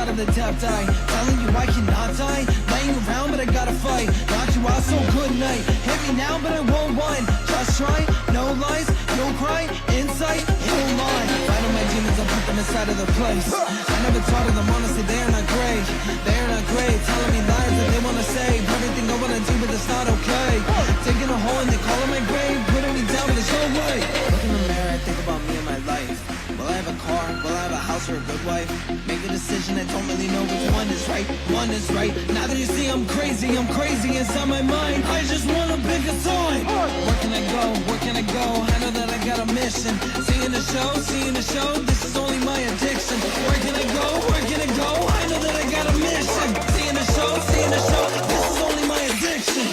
out of the depth, I telling you I cannot die. Laying around, but I gotta fight. Knocked you out, so good night. Hit me now, but I won't whine. Just try, no lies, no cry. Insight, no lie. Fight on my demons, I'll put them inside of the place. I never taught of them, honestly, they are not great. They are not great, telling me lies that they wanna say. Everything I wanna do, but it's not okay. Taking a hole and they call it my grave. Putting me down, but it's no way. Look in the mirror, I think about me and my life. Will I have a car? Will I have a house or a good wife? Make a decision, I don't really know which one is right. One is right. Now that you see I'm crazy inside my mind. I just wanna pick a side. Where can I go? Where can I go? I know that I got a mission. Seeing the show, this is only my addiction. Where can I go? Where can I go? I know that I got a mission. Seeing the show, this is only my addiction.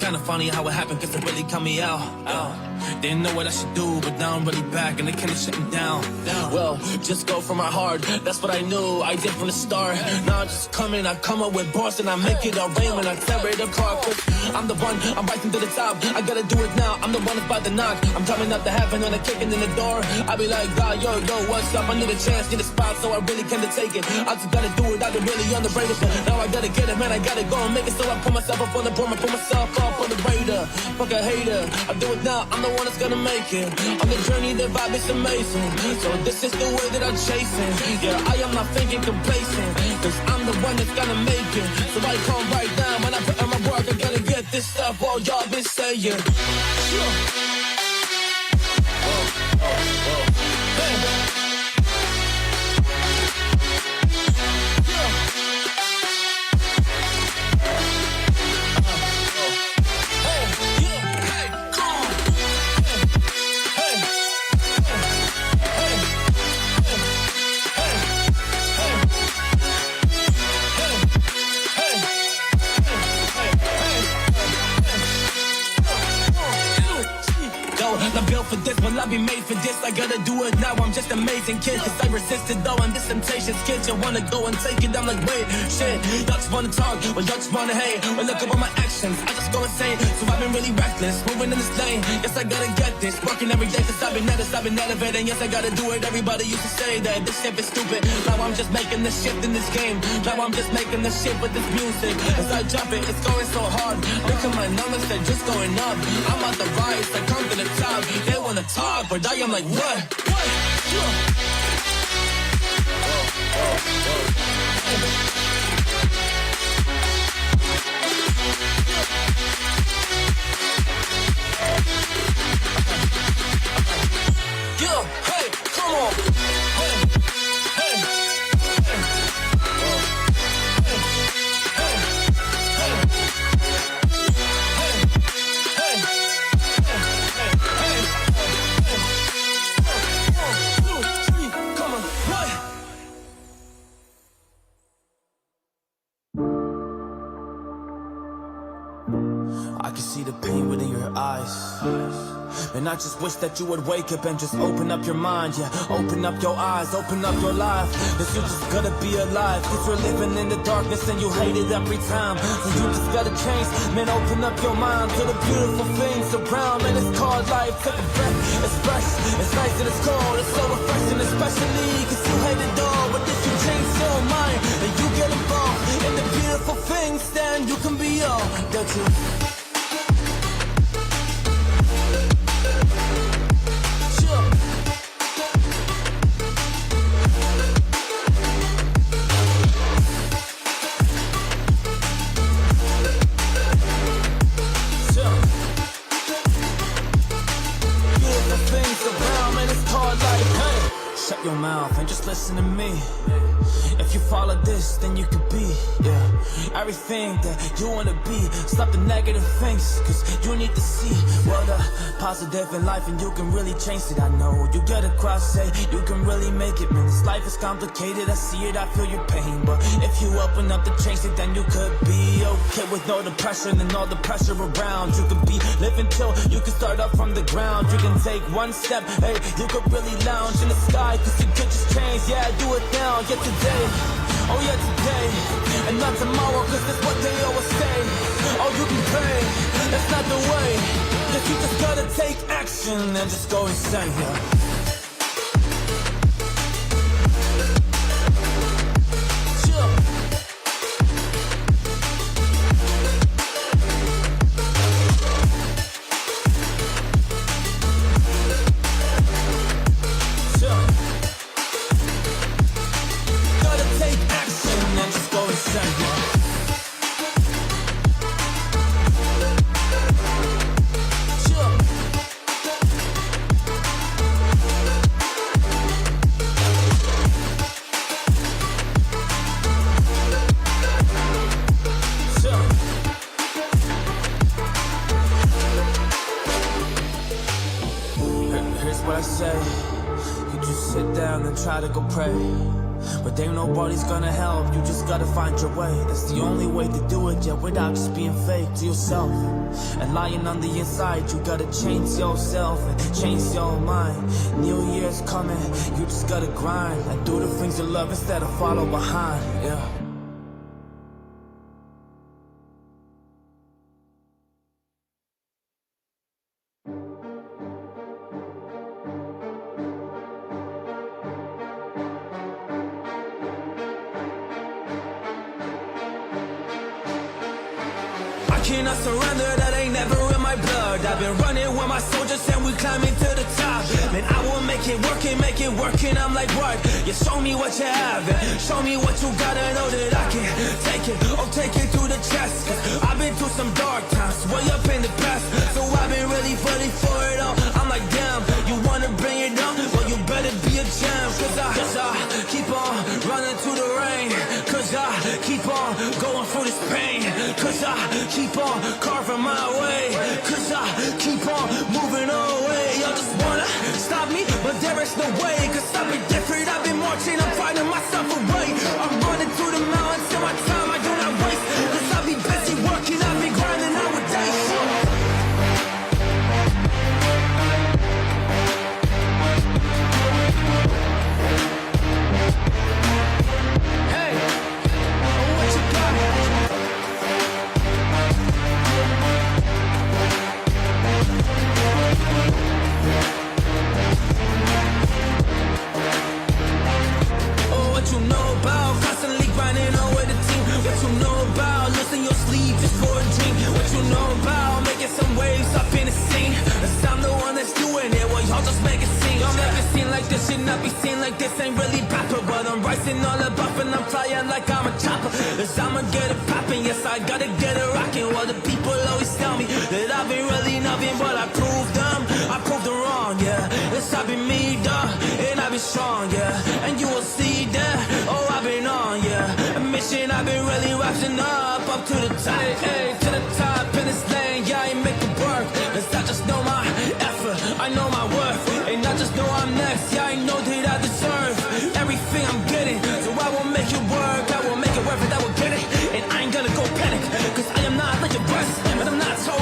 Kinda funny how it happened, cause it really cut me out. Didn't know what I should do, but now I'm really back and they kinda shut me down. Well, just go for my heart, that's what I knew, I did from the start. Now I just I come up with bars and I make it all rain when I tear it apart. Cause I'm the one, I'm rising to the top, I gotta do it now, I'm the one that's about to knock. I'm driving up to heaven when I'm kicking in the door. I be like, God, yo, what's up? I need a chance, need a spot, so I really can't take it. I just gotta do it, I've been really underrated, but now I gotta get it, man, I gotta go and make it. So I put myself up on the board, I put myself up on the radar. Fuck a hater, I do it now, I'm the one that's gonna make it. On the journey, the vibe is amazing. So this is the way that I'm chasing. Yeah, I am not thinking complacent, cause I'm the one that's gonna make it. So I come right down, when I put in my work, I gotta get this stuff all y'all been saying. I'm built for this, will I be made for this? I gotta do it now, I'm just amazing kid. Cause I resisted though, and this temptation's kids. You wanna go and take it, I'm like, wait, shit. Y'all just wanna talk, well y'all just wanna hate. Well look at all my actions, I just go insane. So I've been really reckless, moving in this lane. Yes, I gotta get this, working every day. Cause I've been elevating. Yes, I gotta do it, everybody used to say that this shit is stupid. Now I'm just making this shift in this game. Now I'm just making this shit with this music. As I jump it, it's going so hard. Look at my numbers, they're just going up. I'm on the rise, I come to the top. They wanna talk, but I am like, what? I can see the pain within your eyes. And I just wish that you would wake up and just open up your mind, yeah. Open up your eyes, open up your life. Cause you just gotta be alive. Cause we're living in the darkness and you hate it every time. So you just gotta change, man, open up your mind to the beautiful things around. Man, it's called life, take a breath, it's fresh, it's nice and it's cold. It's so refreshing, especially cause you hate it all. But if you change your mind and you get involved in the beautiful things, then you can be all that you. Shut your mouth and just listen to me. If you follow this, then you could be, yeah, everything that you wanna be. Stop the negative things, cause you need to see what the positive in life, and you can really change it. I know you get across, say you can really make it, man. This life is complicated, I see it, I feel your pain. But if you open up to change it, then you could be okay with all the pressure and all the pressure around. You could be living till you can start up from the ground. You can take one step, hey, you could really lounge in the sky, cause you could just change, yeah, do it now, yeah, today. Oh yeah, today, and not tomorrow, cause that's what they always say. Oh, you can pray, that's not the way. Cause you just gotta take action and just go insane, yeah. Try to go pray, but ain't nobody's gonna help. You just gotta find your way. That's the only way to do it, yeah, without just being fake to yourself and lying on the inside. You gotta change yourself and change your mind. New Year's coming, you just gotta grind and do the things you love instead of follow behind, yeah. Cannot surrender, that ain't never in my blood. I've been running with my soldiers and we climbing to the top. Man, I will make it work and I'm like, what? Yeah, show me what you have, show me what you gotta know that I can take it, oh take it to the chest. Cause I've been through some dark times, way up in the past. So I've been really fighting for it all. I'm like, damn, you wanna bring it on? Well, you better be a champ. Cause I keep on running to the rain. Cause I keep on going through this pain. Cause I keep on carving my way. Cause I keep on moving away. Y'all just wanna stop me, but there is no way. Cause I've been different, I've been marching, I'm fighting myself away. I'm running through the mountains till my time I do not waste. Cause I'll be busy working, I've been grinding nowadays. I'ma get it poppin', yes I gotta get it rockin'. Well, the people always tell me that I've been really nothing, but I proved them wrong, yeah. Yes, I've been me, and I've been strong, yeah. And you will see that, oh, I've been on, yeah. A mission, I've been really rising up to the top, hey, to the top in this lane, yeah, I ain't make it work. Cause I just know my effort, I know my worth, and I just know I'm next, yeah, I know that I deserve everything I'm getting. So I will make it work, I will make it worth it, I will get it. And I ain't gonna go panic, cause I am not like your breast, but I'm not so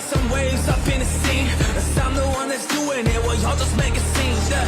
some waves up in the scene. I'm the one that's doing it, well, y'all just make it seem, yeah.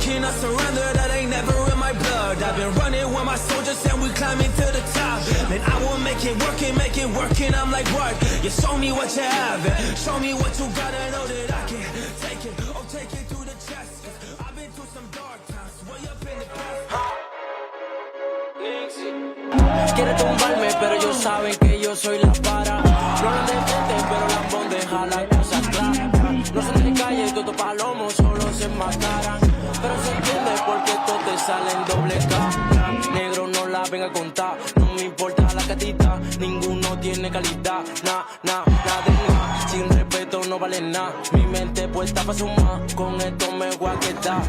Cannot surrender, that ain't never in my blood. I've been running with my soldiers and we climbing to the top. Man, I will make it work, and I'm like, what? You show me what you have, and show me what you got, and know that I can take it, oh, take it to the chest. I've been through some dark times, way up in the past. Quiere tumbarme, pero ellos saben que yo soy la para. No lo de frente, pero la deja la cosa clara. No son de calle, todos palomos solo se enmascaran. Pero se entiende porque todos te salen doble cara. Negro no la venga a contar, no me importa la catita. Ninguno tiene calidad, nada de nada. Sin respeto no vale nada. Mi mente puesta para sumar, con esto me voy a quedar.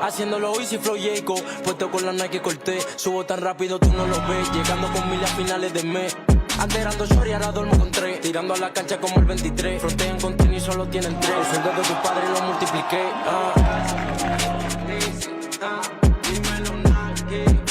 Haciéndolo easy flow Jacob, puesto con la Nike corté. Subo tan rápido tú no lo ves, llegando con miles a finales de mes. Alterando shorty, ahora duermo con 3. Tirando a la cancha como el 23. Frontean con tenis, solo tienen 3. El sueldo de tu padre lo multipliqué. Dímelo, Nike.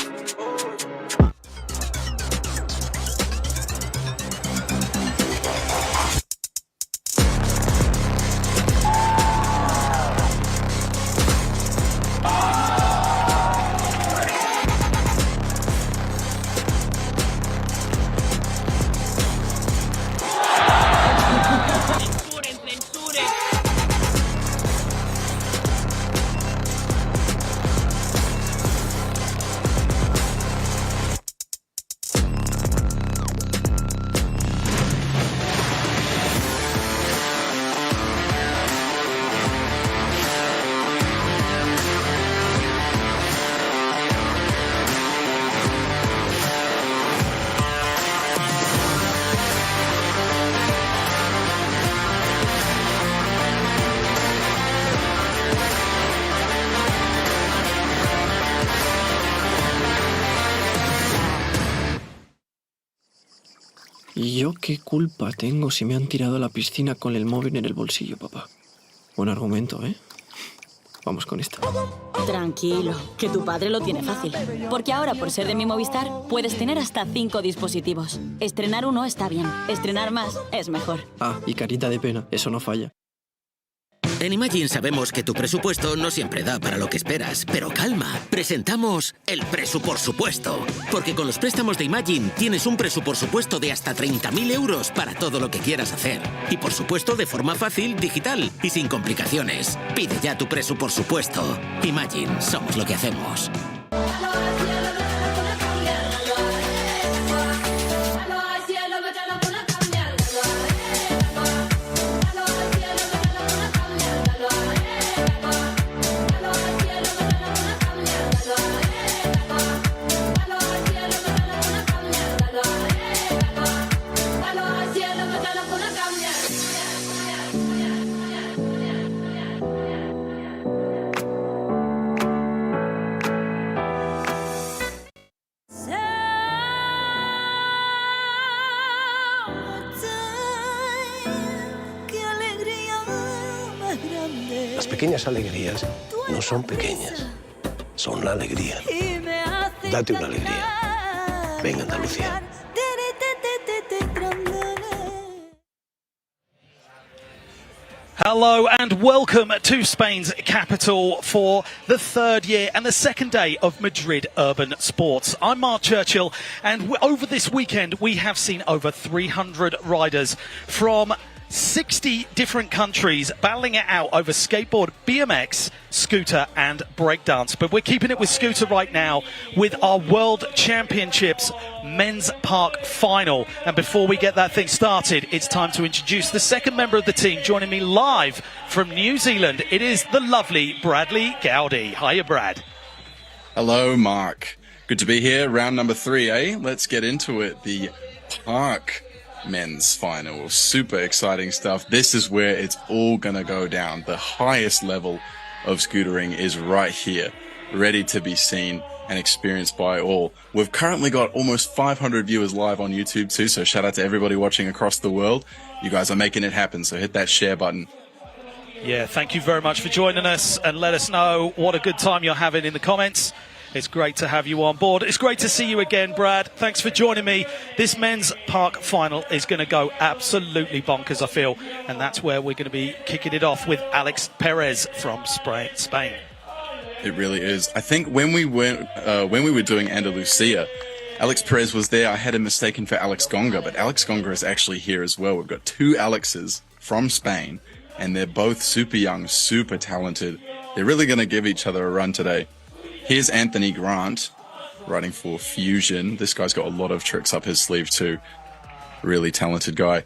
¿Y yo qué culpa tengo si me han tirado a la piscina con el móvil en el bolsillo, papá? Buen argumento, ¿eh? Vamos con esta. Tranquilo, que tu padre lo tiene fácil. Porque ahora, por ser de mi Movistar, puedes tener hasta 5 dispositivos. Estrenar uno está bien, estrenar más es mejor. Ah, y carita de pena, eso no falla. En Imagine sabemos que tu presupuesto no siempre da para lo que esperas, pero calma, presentamos el presupuesto. Porque con los préstamos de Imagine tienes un presupuesto de hasta 30.000 euros para todo lo que quieras hacer. Y por supuesto de forma fácil, digital y sin complicaciones. Pide ya tu presupuesto. Imagine, somos lo que hacemos. Las pequeñas alegrías no son pequeñas, son la alegría. Date una alegría. Venga, Andalucía. Hello and welcome to Spain's capital for the third year and the second day of Madrid Urban Sports. I'm Mark Churchill, and over this weekend we have seen over 300 riders from 60 different countries battling it out over skateboard, BMX, scooter and breakdance. But we're keeping it with scooter right now with our World Championships Men's Park Final. And before we get that thing started, it's time to introduce the second member of the team joining me live from New Zealand. It is the lovely Bradley Gowdy. Hiya, Brad. Hello, Mark. Good to be here. Round number 3, eh? Let's get into it. The Park Men's Final. Super exciting stuff. This is where it's all gonna go down. The highest level of scootering is right here. ready to be seen and experienced by all. We've currently got almost 500 viewers live on YouTube too, so shout out to everybody watching across the world. You guys are making it happen, so hit that share button. Yeah, thank you very much for joining us, and let us know what a good time you're having in the comments. It's great to have you on board. It's great to see you again, Brad. Thanks for joining me. This men's park final is going to go absolutely bonkers, I feel, and that's where we're going to be kicking it off with Alex Perez from Spain. It really is. I think when we were doing Andalusia, Alex Perez was there. I had him mistaken for Alex Gonga, but Alex Gonga is actually here as well. We've got two Alexes from Spain, and they're both super young, super talented. They're really going to give each other a run today. Here's Anthony Grant riding for Fusion. This guy's got a lot of tricks up his sleeve too. Really talented guy.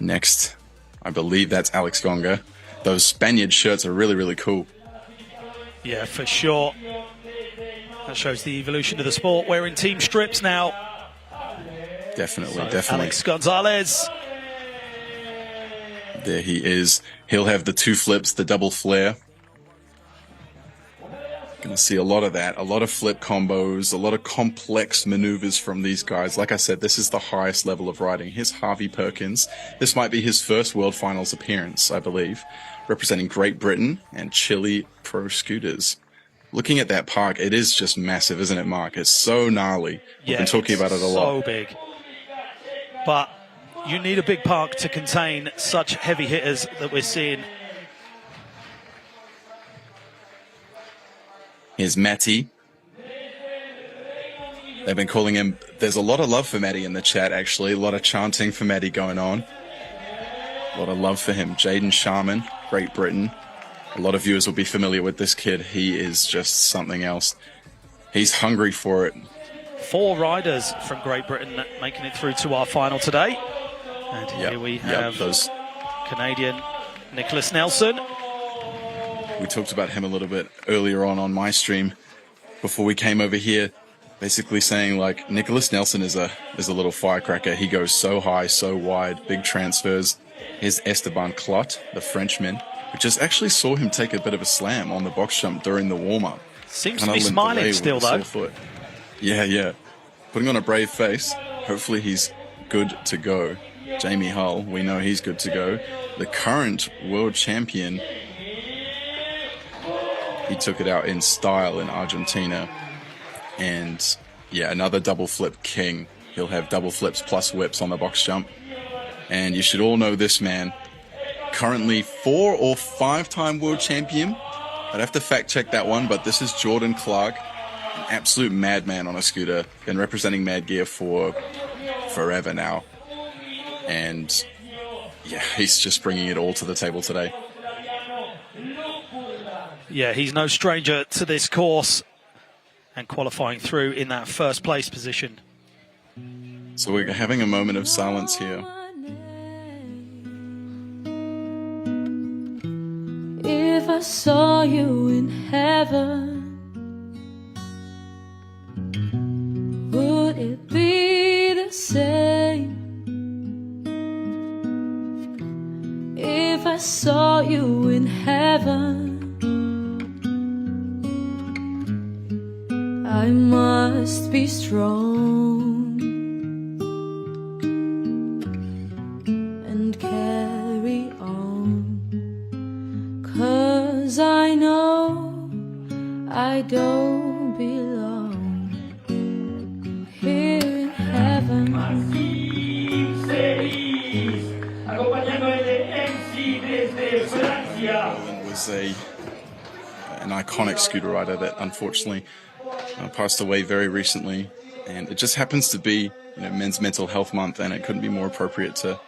Next, I believe that's Alex Gonga. Those Spaniard shirts are really, really cool. Yeah, for sure. That shows the evolution of the sport. We're in team strips now. Definitely, So definitely. Alex Gonzalez. There he is. He'll have the two flips, the double flare. Going to see a lot of that, a lot of flip combos, a lot of complex maneuvers from these guys. Like I said, this is the highest level of riding. Here's Harvey Perkins. This might be his first World Finals appearance, I believe, representing Great Britain and Chile Pro Scooters. Looking at that park, it is just massive, isn't it, Mark? It's so gnarly. We've been talking about it a lot. So big. But you need a big park to contain such heavy hitters that we're seeing. Here's Matty. They've been calling him... There's a lot of love for Matty in the chat, actually. A lot of chanting for Matty going on. A lot of love for him. Jaden Sharman, Great Britain. A lot of viewers will be familiar with this kid. He is just something else. He's hungry for it. 4 riders from Great Britain making it through to our final today. And here we have those. Canadian Nicholas Nelson. We talked about him a little bit earlier on my stream before we came over here, basically saying like Nicholas Nelson is a little firecracker. He goes so high, so wide, big transfers. Here's Esteban Clot, the Frenchman, we just actually saw him take a bit of a slam on the box jump during the warm-up. Seems to be smiling still though. Yeah. Putting on a brave face. Hopefully he's good to go. Jamie Hull, we know he's good to go. The current world champion, he took it out in style in Argentina. And yeah, another double flip king. He'll have double flips plus whips on the box jump. And you should all know this man. Currently 4 or 5-time world champion. I'd have to fact check that one, but this is Jordan Clark. An absolute madman on a scooter. Been representing Mad Gear for forever now. And yeah, he's just bringing it all to the table today. Yeah, he's no stranger to this course and qualifying through in that first place position. So we're having a moment of silence here. If I saw you in heaven, would it be the same? If I saw you in heaven, I must be strong and carry on, 'cause I know I don't belong here in heaven. Was an iconic scooter rider that unfortunately passed away very recently, and it just happens to be Men's Mental Health Month, and it couldn't be more appropriate to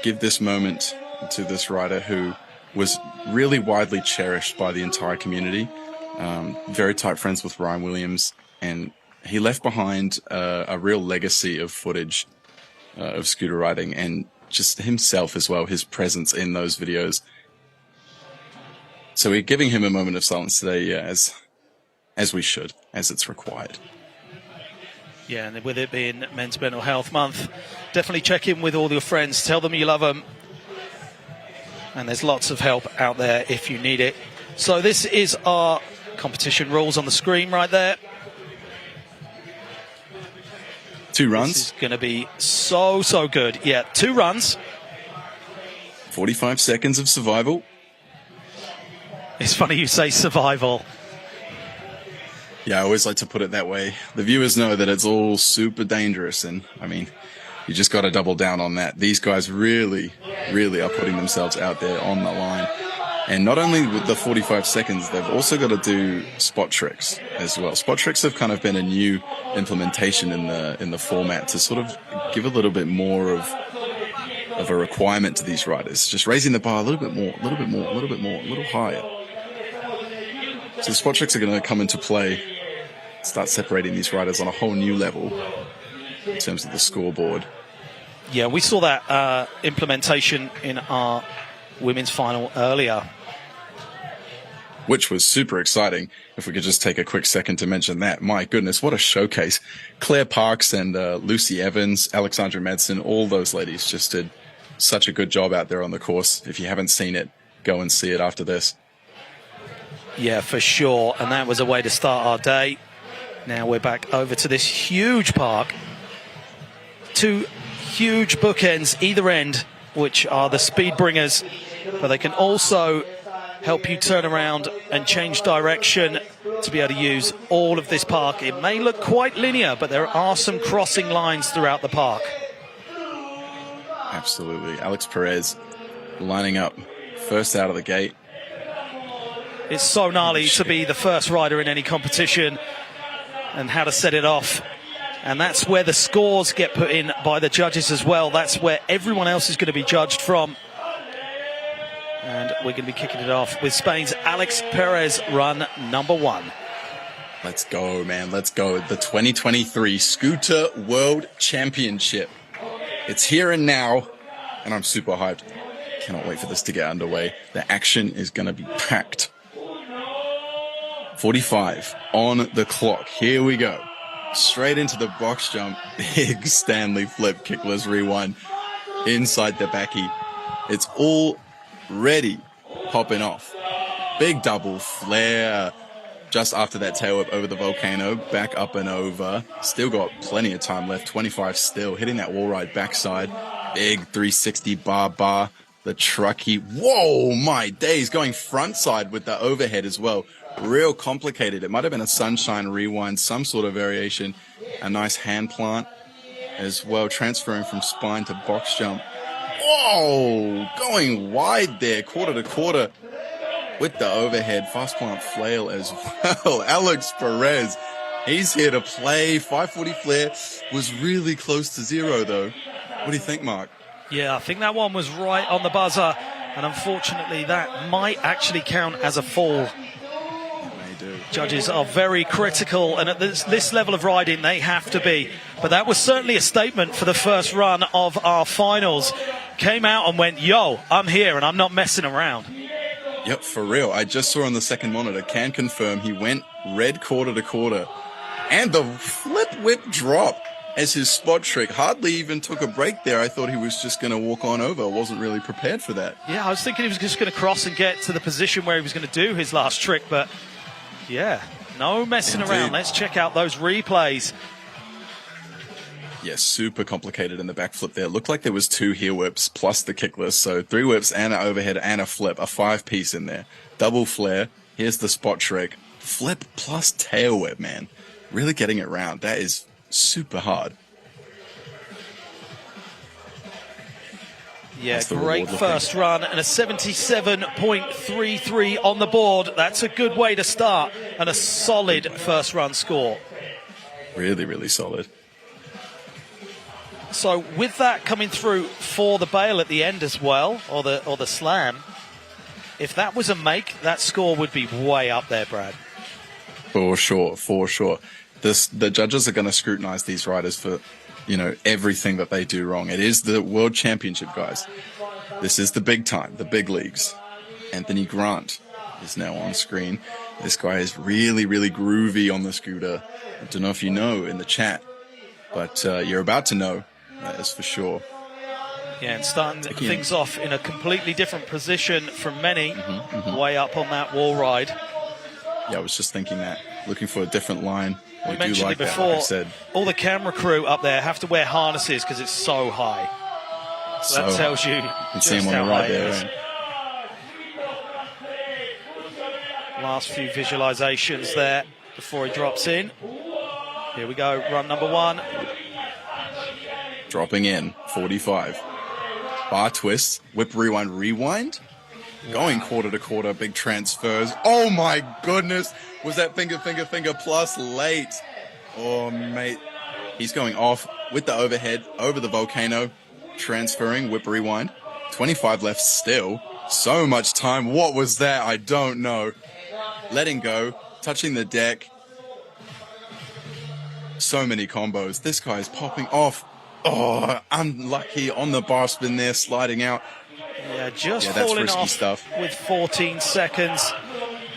give this moment to this rider who was really widely cherished by the entire community. Very tight friends with Ryan Williams, and he left behind a real legacy of footage of scooter riding, and just himself as well, his presence in those videos. So we're giving him a moment of silence today, as we should, as it's required. Yeah, and with it being Men's Mental Health Month, definitely check in with all your friends. Tell them you love them. And there's lots of help out there if you need it. So this is our competition rules on the screen right there. 2 runs. This is going to be so good. Yeah, 2 runs. 45 seconds of survival. It's funny you say survival. Yeah, I always like to put it that way. The viewers know that it's all super dangerous, and I mean, you just got to double down on that. These guys really are putting themselves out there on the line. And not only with the 45 seconds, they've also got to do spot tricks as well. Spot tricks have kind of been a new implementation in the format to sort of give a little bit more of a requirement to these riders. Just raising the bar a little bit more, a little higher. So the spot tricks are going to come into play, start separating these riders on a whole new level in terms of the scoreboard. Yeah, we saw that implementation in our women's final earlier, which was super exciting. If we could just take a quick second to mention that. My goodness, what a showcase. Claire Parks and Lucy Evans, Alexandra Madsen, all those ladies just did such a good job out there on the course. If you haven't seen it, go and see it after this. Yeah, for sure. And that was a way to start our day. Now we're back over to this huge park. 2 huge bookends either end, which are the speed bringers, but they can also help you turn around and change direction to be able to use all of this park. It may look quite linear, but there are some crossing lines throughout the park. Absolutely. Alex Perez lining up first out of the gate. It's so gnarly to be the first rider in any competition and how to set it off. And that's where the scores get put in by the judges as well. That's where everyone else is going to be judged from. And we're going to be kicking it off with Spain's Alex Perez, run number 1. Let's go, man. Let's go. The 2023 Scooter World Championship. It's here and now, and I'm super hyped. Cannot wait for this to get underway. The action is going to be packed. 45 on the clock. Here we go. Straight into the box jump. Big Stanley flip, kickless rewind inside the backy. It's already popping off. Big double flare just after that tail whip over the volcano. Back up and over. Still got plenty of time left. 25 still. Hitting that wall ride backside. Big 360 bar. The trucky. Whoa, my days. Going front side with the overhead as well. Real complicated. It might have been a sunshine rewind, some sort of variation. A nice hand plant as well, transferring from spine to box jump. Whoa! Going wide there, quarter to quarter with the overhead. Fast plant flail as well. Alex Perez, he's here to play. 540 flare was really close to 0 though. What do you think, Mark? Yeah, I think that one was right on the buzzer. And unfortunately, that might actually count as a fall. Judges are very critical, and at this level of riding, they have to be. But that was certainly a statement for the first run of our finals. Came out and went, yo, I'm here, and I'm not messing around. Yep, for real. I just saw on the second monitor, can confirm, he went red quarter to quarter. And the flip whip drop as his spot trick. Hardly even took a break there. I thought he was just going to walk on over. Wasn't really prepared for that. Yeah, I was thinking he was just going to cross and get to the position where he was going to do his last trick, but yeah, no messing around. Let's check out those replays. Yeah, super complicated in the backflip there. Looked like there was 2 heel whips plus the kickless. So 3 whips and an overhead and a flip, a 5-piece in there. Double flare. Here's the spot trick. Flip plus tail whip, man. Really getting it round. That is super hard. Yeah, great first run and a 77.33 on the board. That's a good way to start and a solid first run score. Really, really solid. So with that coming through for the bail at the end as well, or the slam, if that was a make, that score would be way up there, Brad. For sure. The judges are going to scrutinize these riders for, everything that they do wrong. It is the World Championship, guys. This is the big time, the big leagues. Anthony Grant is now on screen. This guy is really, really groovy on the scooter. I don't know if you know in the chat, but you're about to know, that is for sure. Yeah, and starting things off in a completely different position from many, way up on that wall ride. Yeah, I was just thinking that, looking for a different line. We mentioned it before, like I said. All the camera crew up there have to wear harnesses because it's so high. So that tells you can see him on the right there. Right? Last few visualizations there before he drops in. Here we go, run number 1. Dropping in, 45. Bar twist, whip, rewind, rewind. Going quarter to quarter, big transfers. Oh my goodness. Was that finger plus late? Oh, mate. He's going off with the overhead over the volcano. Transferring, whip, rewind. 25 left still. So much time. What was that? I don't know. Letting go, touching the deck. So many combos. This guy is popping off. Oh, unlucky on the bar spin there, sliding out. Yeah, just falling off stuff. With 14 seconds.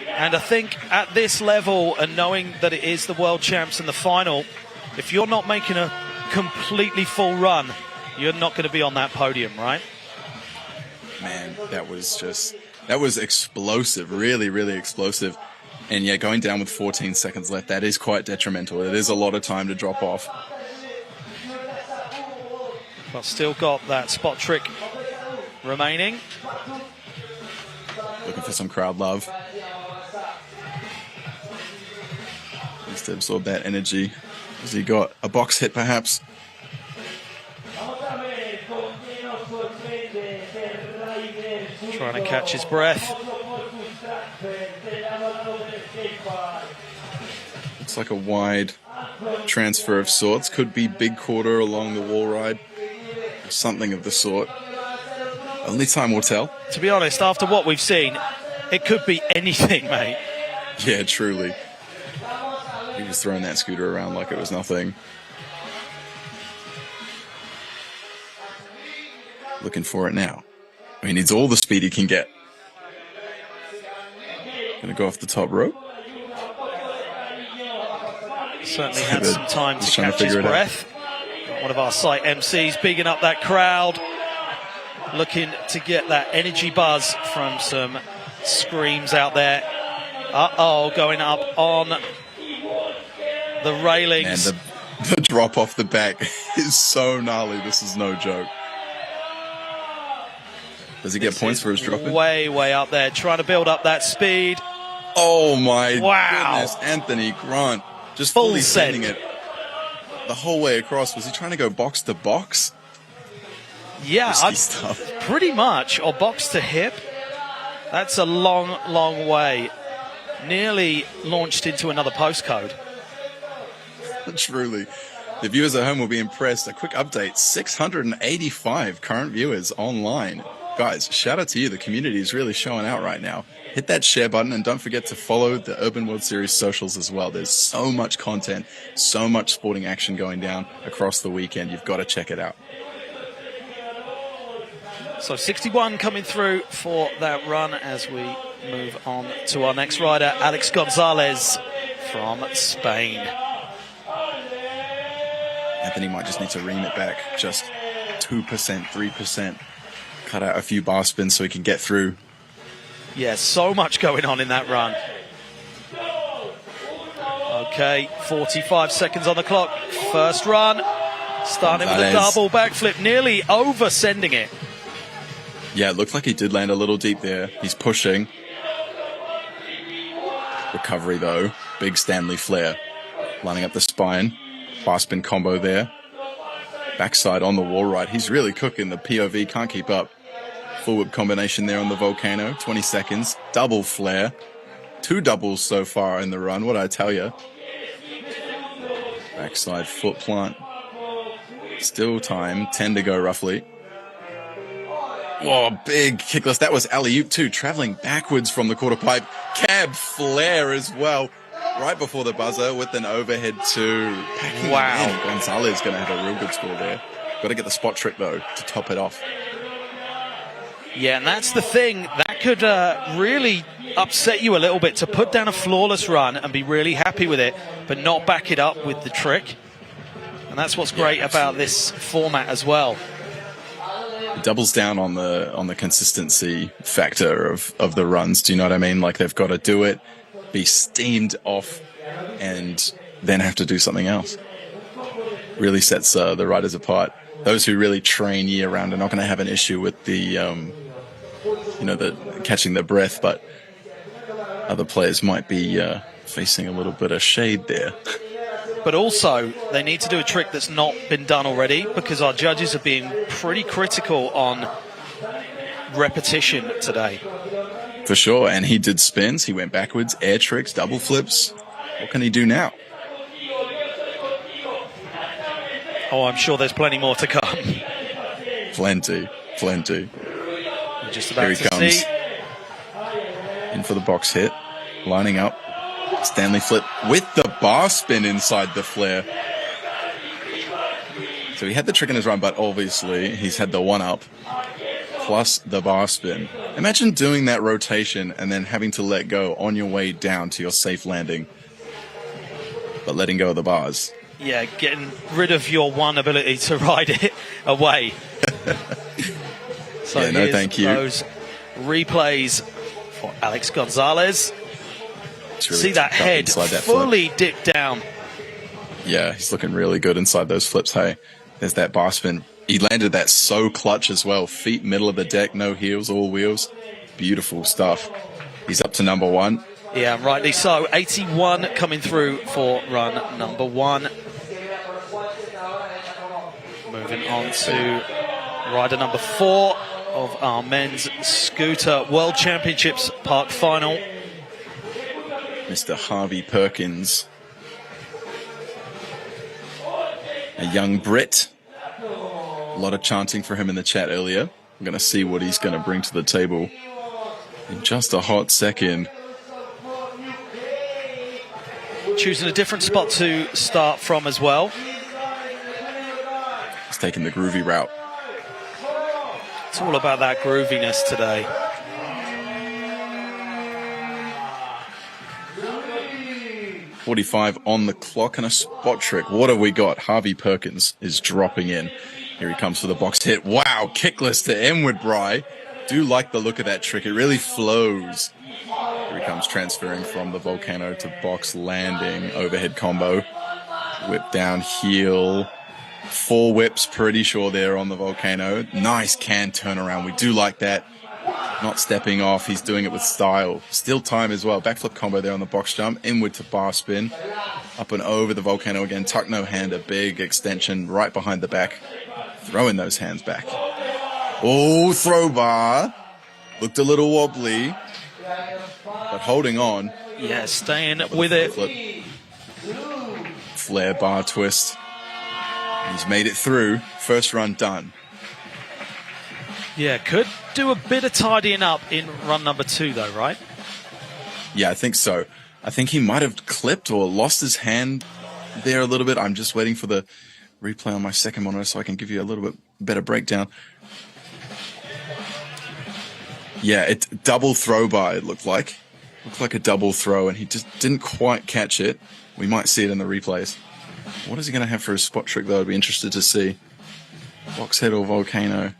And I think at this level, and knowing that it is the world champs in the final, if you're not making a completely full run, you're not going to be on that podium, right? Man, that was explosive, really, really explosive. And yeah, going down with 14 seconds left, that is quite detrimental. It is a lot of time to drop off. But still got that spot trick remaining. Looking for some crowd love. Needs to absorb that energy. Has he got a box hit perhaps? Trying to catch his breath. Looks like a wide transfer of sorts. Could be big quarter along the wall ride. Something of the sort. Only time will tell. To be honest, after what we've seen, it could be anything, mate. Yeah, truly. He was throwing that scooter around like it was nothing. Looking for it now. He needs all the speed he can get. Gonna go off the top rope. Certainly had some time to catch his breath. One of our site MCs bigging up that crowd, looking to get that energy buzz from some screams out there. Uh-oh, going up on the railings. And the drop off the back is so gnarly. This is no joke. Does he get points for his dropping? Way up there, trying to build up that speed. Oh my goodness, Anthony Grant just fully sending it the whole way across. Was he trying to go box to box? Yeah, pretty much, or box to hip. That's a long way. Nearly launched into another postcode. Truly. The viewers at home will be impressed. A quick update, 685 current viewers online. Guys, shout out to you. The community is really showing out right now. Hit that share button and don't forget to follow the Urban World Series socials as well. There's so much content, so much sporting action going down across the weekend. You've got to check it out. So 61 coming through for that run as we move on to our next rider, Alex Gonzalez from Spain. Anthony might just need to ream it back just 2%, 3%. Cut out a few bar spins so he can get through. Yeah, so much going on in that run. Okay, 45 seconds on the clock. First run. Starting with a double backflip, nearly over sending it. Yeah, it looked like he did land a little deep there. He's pushing. Recovery though. Big Stanley flare. Lining up the spine. Bar spin combo there. Backside on the wall ride. He's really cooking. The POV can't keep up. Full whip combination there on the volcano. 20 seconds. Double flare. 2 doubles so far in the run. What I tell you. Backside foot plant. Still time. 10 to go roughly. Whoa, big kickless. That was alley-oop too. Traveling backwards from the quarter pipe. Cab flare as well. Right before the buzzer with an overhead two. Wow. Gonzalez going to have a real good score there. Got to get the spot trick though to top it off. Yeah, and that's the thing. That could really upset you a little bit, to put down a flawless run and be really happy with it, but not back it up with the trick. And that's what's great about this format as well. doubles down on the consistency factor of the runs. Do you know what I mean? Like, they've got to do it, be steamed off, and then have to do something else. Really sets the riders apart. Those who really train year round are not going to have an issue with the catching their breath, but other players might be facing a little bit of shade there. But also, they need to do a trick that's not been done already, because our judges are being pretty critical on repetition today. For sure, and he did spins, he went backwards, air tricks, double flips. What can he do now? Oh, I'm sure there's plenty more to come. Plenty. We're just about Here he to comes. see. In for the box hit, lining up. Stanley flip with the bar spin inside the flare. So he had the trick in his run, but obviously he's had the one-up plus the bar spin. Imagine doing that rotation and then having to let go on your way down to your safe landing, but letting go of the bars. Yeah, getting rid of your one ability to ride it away. So yeah, no, thank you. Those replays for Alex Gonzalez. Really see that head that fully flip. dipped down. Yeah, he's looking really good inside those flips. Hey, there's that bar spin. He landed that so clutch as well. Feet middle of the deck, no heels, all wheels. Beautiful stuff. He's up to number one. Yeah, rightly so. 81 coming through for run number one. Moving on to rider number 4 of our men's scooter World Championships Park Final. Mr. Harvey Perkins. A young Brit. A lot of chanting for him in the chat earlier. I'm going to see what he's going to bring to the table in just a hot second. Choosing a different spot to start from as well. He's taking the groovy route. It's all about that grooviness today. .45 on the clock and a spot trick. What have we got? Harvey Perkins is dropping in. Here he comes for the box hit. Wow, kickless to Emwood Bry. Do like the look of that trick. It really flows. Here he comes transferring from the volcano to box landing. Overhead combo. Whip down heel. 4 whips, pretty sure there on the volcano. Nice can turnaround. We do like that. Not stepping off. He's doing it with style. Still time as well. Backflip combo there on the box jump. Inward to bar spin. Up and over the volcano again. Tuck no hand. A big extension right behind the back. Throwing those hands back. Oh, throw bar. Looked a little wobbly. But holding on. Yeah, staying with it. Flip. Flare bar twist. He's made it through. First run done. Yeah, could do a bit of tidying up in run number 2 though, right? Yeah, I think so. I think he might have clipped or lost his hand there a little bit. I'm just waiting for the replay on my second monitor so I can give you a little bit better breakdown. Yeah, it's double throw by, it looked like. Looked like a double throw, and he just didn't quite catch it. We might see it in the replays. What is he going to have for his spot trick, though? I'd be interested to see. Box head or volcano.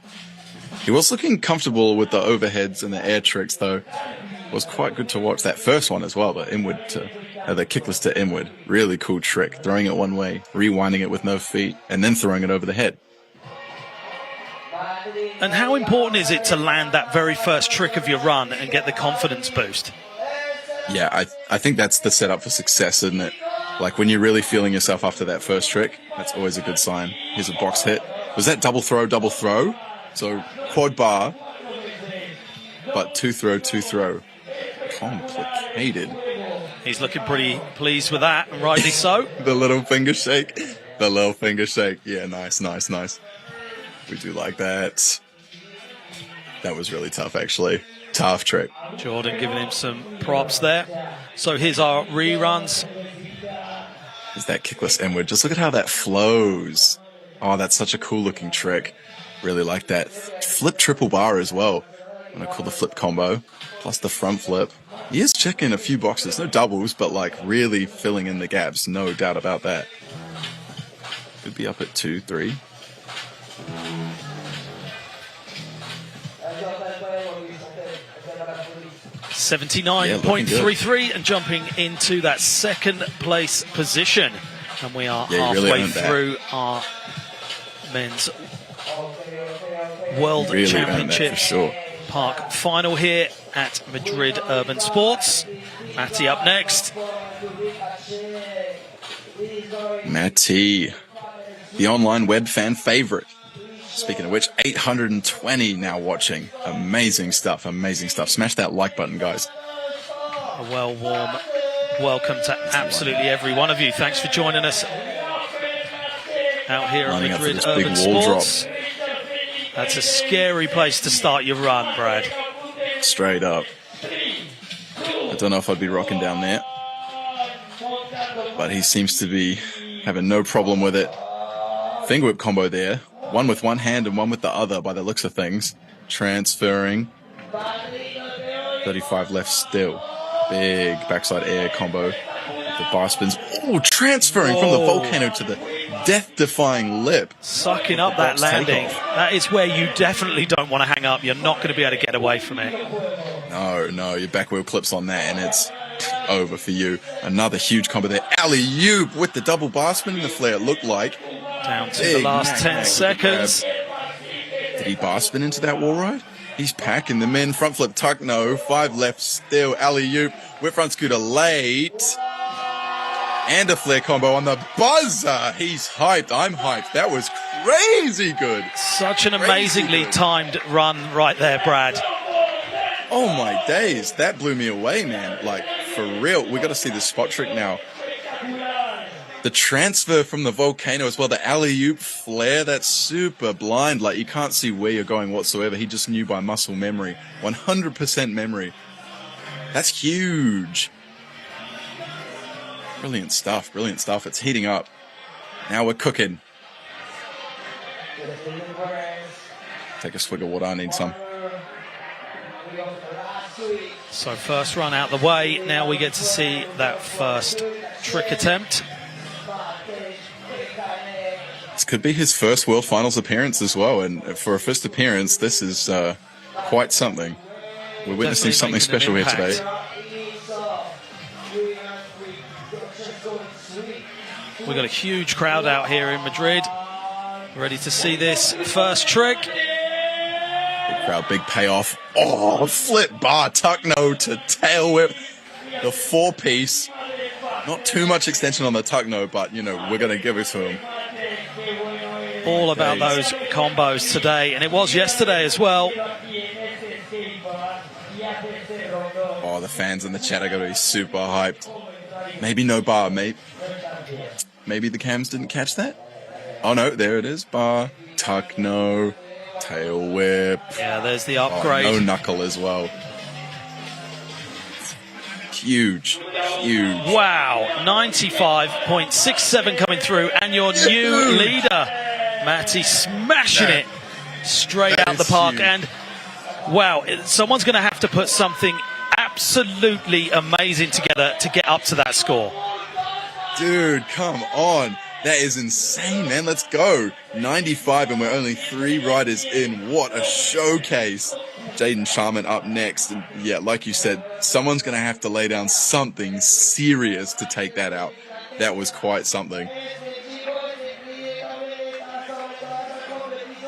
He was looking comfortable with the overheads and the air tricks, though. It was quite good to watch that first one as well, the kickless to inward. Really cool trick. Throwing it one way, rewinding it with no feet, and then throwing it over the head. And how important is it to land that very first trick of your run and get the confidence boost? Yeah, I think that's the setup for success, isn't it? Like when you're really feeling yourself after that first trick, that's always a good sign. Here's a box hit. Was that double throw, double throw? So quad bar, but two throw. Complicated. He's looking pretty pleased with that, and rightly so. The little finger shake. Yeah, nice. We do like that. That was really tough, actually. Tough trick. Jordan giving him some props there. So here's our reruns. Is that kickless inward? Just look at how that flows. Oh, that's such a cool looking trick. Really like that. Flip triple bar as well. I'm going to call the flip combo. Plus the front flip. He is checking a few boxes. No doubles, but like really filling in the gaps. No doubt about that. Could be up at 2, 3. 79.33 and jumping into that second place position. And we are halfway through our men's World Championships Park final here at Madrid Urban Sports. Matty up next. Matty, the online web fan favorite. Speaking of which, 820 now watching. Amazing stuff, amazing stuff. Smash that like button, guys. A warm welcome to absolutely every one of you. Thanks for joining us out here at Madrid Urban Sports. That's a scary place to start your run, Brad. Straight up. I don't know if I'd be rocking down there, but he seems to be having no problem with it. Finger whip combo there. One with one hand and one with the other by the looks of things. Transferring. 35 left still. Big backside air combo. The bar spins. Oh, transferring from the volcano to the death-defying lip. Sucking up that landing. That is where you definitely don't want to hang up. You're not going to be able to get away from it. No, your back wheel clips on that and it's over for you. Another huge combo there. Alley-oop with the double bar spin in the flare, it looked like. Down to the last 10 seconds. Did he bar spin into that wall ride? He's packing the men. Front flip tuck, no. 5 left still. Alley-oop. Whip front scooter late. And a flare combo on the buzzer. He's hyped. I'm hyped. That was crazy good. Such an amazingly timed run right there, Brad. Oh my days. That blew me away, man. Like, for real. We got to see this spot trick now. The transfer from the volcano as well, the alley-oop flare, that's super blind. Like, you can't see where you're going whatsoever. He just knew by muscle memory. 100% memory. That's huge. Brilliant stuff, brilliant stuff. It's heating up. Now we're cooking. Take a swig of water, I need some. So first run out the way. Now we get to see that first trick attempt. This could be his first World Finals appearance as well, and for a first appearance, this is quite something. We're witnessing something special here today. We've got a huge crowd out here in Madrid, ready to see this first trick. Big crowd, big payoff. Oh, flip bar, tuck no to tail whip. The 4-piece. Not too much extension on the tuck no, but, you know, we're going to give it to him. All about those combos today, and it was yesterday as well. Oh, the fans in the chat are going to be super hyped. Maybe no bar, mate. Maybe the cams didn't catch that? Oh no, there it is. Bar, tuck no, tail whip. Yeah, there's the upgrade. Oh, no knuckle as well. Huge, huge. Wow, 95.67 coming through, and your new leader, Matty, smashing it straight out the park. Huge. And wow, someone's going to have to put something absolutely amazing together to get up to that score. Dude, come on. That is insane, man. Let's go. 95, and we're only 3 riders in. What a showcase. Jaden Sharman up next. And yeah, like you said, someone's going to have to lay down something serious to take that out. That was quite something.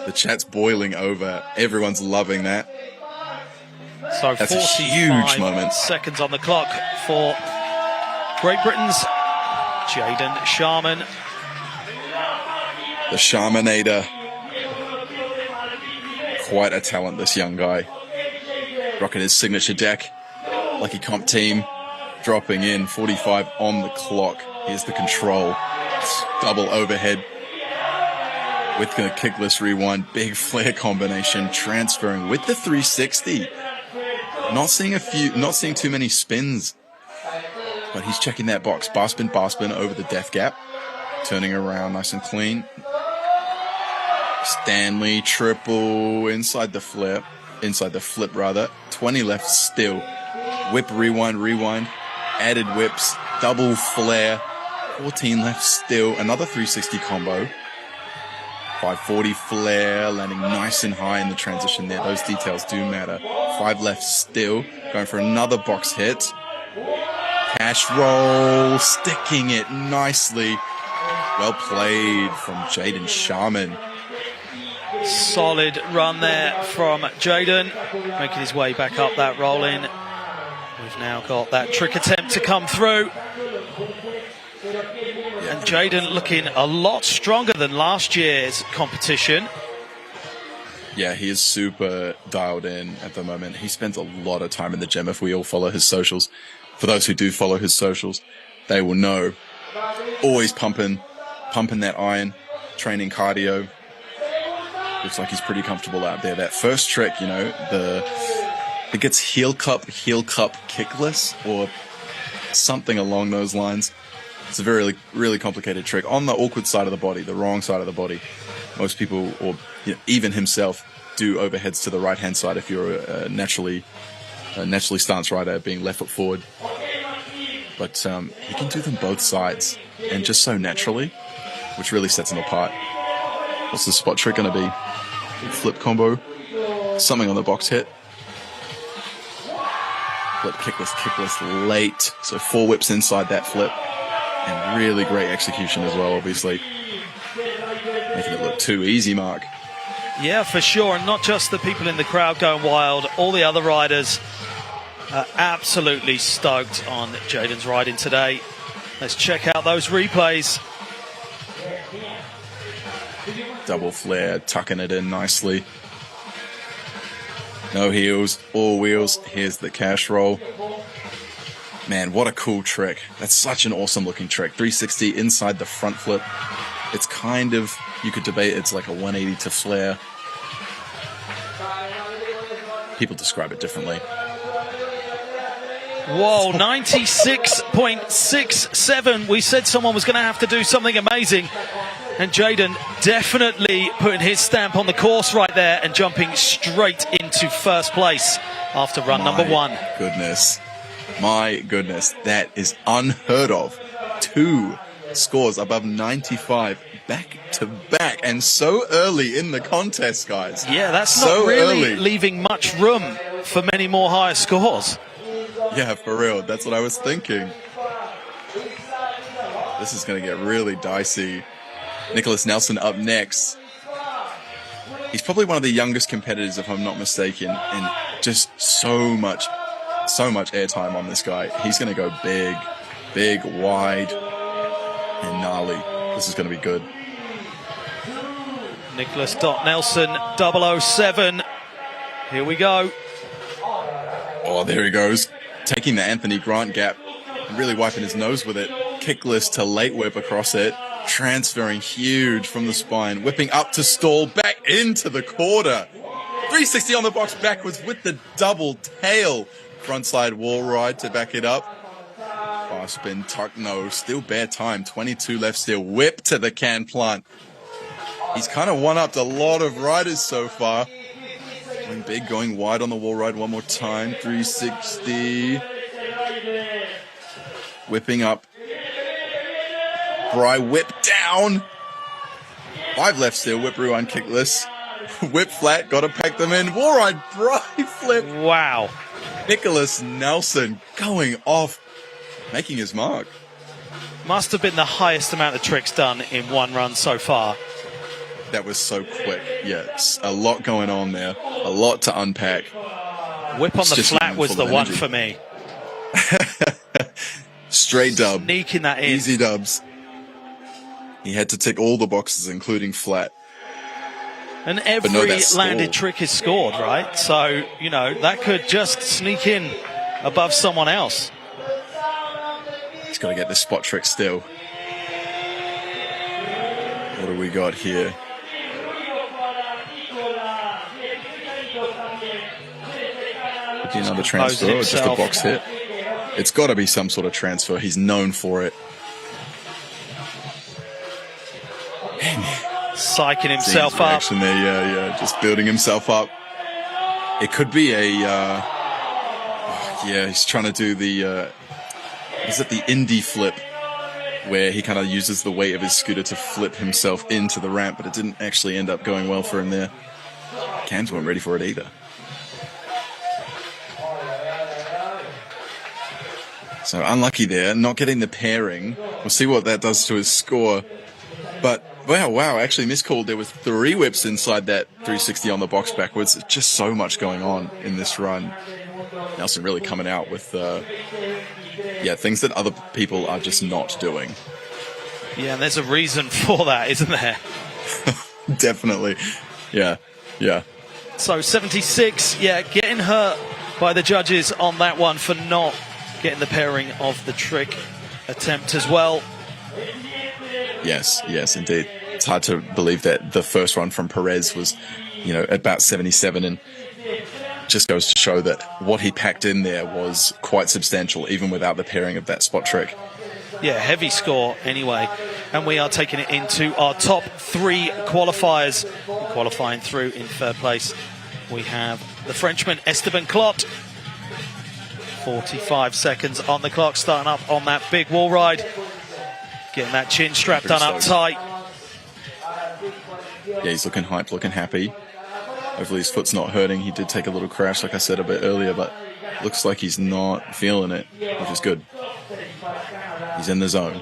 The chat's boiling over. Everyone's loving that. So that's a huge moment. Seconds on the clock for Great Britain's Jaden Sharman. The Sharmanator. Quite a talent, this young guy. Rocking his signature deck. Lucky Comp team. Dropping in 45 on the clock. Here's the control. Double overhead. With the kickless rewind. Big flare combination. Transferring with the 360. Not seeing too many spins. But he's checking that box. Bar spin over the death gap. Turning around nice and clean. Stanley triple inside the flip rather. 20 left still. Whip, rewind. Added whips, double flare. 14 left still. Another 360 combo. 540 flare, landing nice and high in the transition there. Those details do matter. 5 left still, going for another box hit. Cash roll, sticking it nicely. Well played from Jaden Sharman. Solid run there from Jaden, making his way back up that roll in. We've now got that trick attempt to come through. And Jaden looking a lot stronger than last year's competition. Yeah, he is super dialed in at the moment. He spends a lot of time in the gym. If we all follow his socials, for those who do follow his socials, they will know. Always pumping that iron, training cardio. Looks like he's pretty comfortable out there. That first trick, you know, it gets heel cup kickless or something along those lines. It's a very, really complicated trick on the awkward side of the body, the wrong side of the body. Most people, or you know, even himself, do overheads to the right-hand side if you're a naturally stance rider, being left foot forward. But he can do them both sides, and just so naturally, which really sets him apart. What's the spot trick going to be? Flip combo, something on the box hit. Flip kickless late, so 4 whips inside that flip. And really great execution as well, obviously. Making it look too easy, Mark. Yeah, for sure. And not just the people in the crowd going wild. All the other riders are absolutely stoked on Jaden's riding today. Let's check out those replays. Double flare, tucking it in nicely. No heels, all wheels. Here's the cash roll. Man, what a cool trick. That's such an awesome looking trick. 360 inside the front flip. It's kind of, you could debate it's like a 180 to flare. People describe it differently. Whoa, 96.67. We said someone was going to have to do something amazing. And Jaden definitely putting his stamp on the course right there and jumping straight into first place after run number 1. My goodness, that is unheard of. 2 scores above 95 back to back, and so early in the contest, guys. Yeah, that's so not really early. Leaving much room for many more higher scores. Yeah, for real. That's what I was thinking. This is going to get really dicey. Nicholas Nelson up next. He's probably one of the youngest competitors, if I'm not mistaken, and just so much airtime on this guy. He's going to go big, wide, and gnarly. This is going to be good. Nicholas Nelson, 007. Here we go. Oh, there he goes. Taking the Anthony Grant gap and really wiping his nose with it. Kickless to late whip across it. Transferring huge from the spine. Whipping up to stall. Back into the quarter. 360 on the box backwards with the double tail. Frontside wall ride to back it up. Fast spin, tuck, no. Still bare time. 22 left still. Whip to the can plant. He's kind of one-upped a lot of riders so far. Going big, going wide on the wall ride one more time. 360. Whipping up. Bry whip down. 5 left still. Whip rewind kickless. Whip flat. Got to pack them in. Wall ride. Bry flip. Wow. Nicholas Nelson going off. Making his mark. Must have been the highest amount of tricks done in one run so far. That was so quick. Yes, a lot going on there. A lot to unpack. Whip on the flat was the one for me. Straight dub. Sneaking that in. Easy dubs. He had to tick all the boxes, including flat. And every landed trick is scored, right? So, you know, that could just sneak in above someone else. He's got to get the spot trick still. What do we got here? Could be another transfer or just a box hit? It's got to be some sort of transfer. He's known for it. Psyching himself up. Action there, yeah, just building himself up. It could be a, he's trying to do the, is it the indie flip? where he kind of uses the weight of his scooter to flip himself into the ramp, but it didn't actually end up going well for him there. Cams weren't ready for it either. So unlucky there, not getting the pairing. We'll see what that does to his score. But wow, actually miscalled. There was 3 whips inside that 360 on the box backwards. Just so much going on in this run. Nelson really coming out with things that other people are just not doing. Yeah, and there's a reason for that, isn't there? Definitely. Yeah. So 76, getting hurt by the judges on that one for not getting the pairing of the trick attempt as well. Yes, indeed. It's hard to believe that the first one from Perez was, about 77, and just goes to show that what he packed in there was quite substantial, even without the pairing of that spot trick. Yeah, heavy score anyway. And we are taking it into our top 3 qualifiers. Qualifying through in third place, we have the Frenchman Esteban Clot. 45 seconds on the clock, starting up on that big wall ride. Getting that chin strap done up tight. Yeah, he's looking hyped, looking happy. Hopefully his foot's not hurting. He did take a little crash, like I said a bit earlier, but looks like he's not feeling it, which is good. He's in the zone.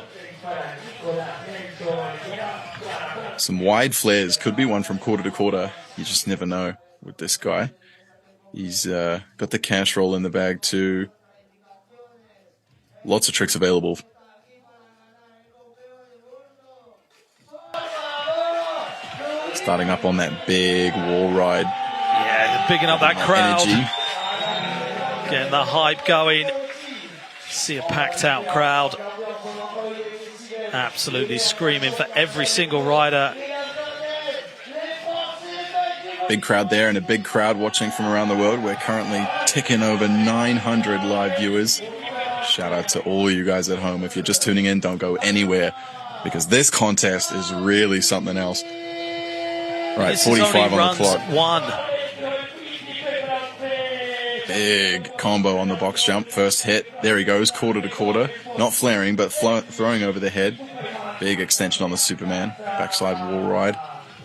Some wide flares. Could be one from quarter to quarter. You just never know with this guy. He's got the cash roll in the bag too. Lots of tricks available. Starting up on that big wall ride. Yeah, bigging up that crowd. Energy. Getting the hype going. See a packed out crowd. Absolutely screaming for every single rider. Big crowd there and a big crowd watching from around the world. We're currently ticking over 900 live viewers. Shout out to all you guys at home. If you're just tuning in, don't go anywhere, because this contest is really something else. Right, this 45 on the clock. 1. Big combo on the box jump. First hit. There he goes, quarter to quarter. Not flaring, but throwing over the head. Big extension on the Superman. Backside wall ride.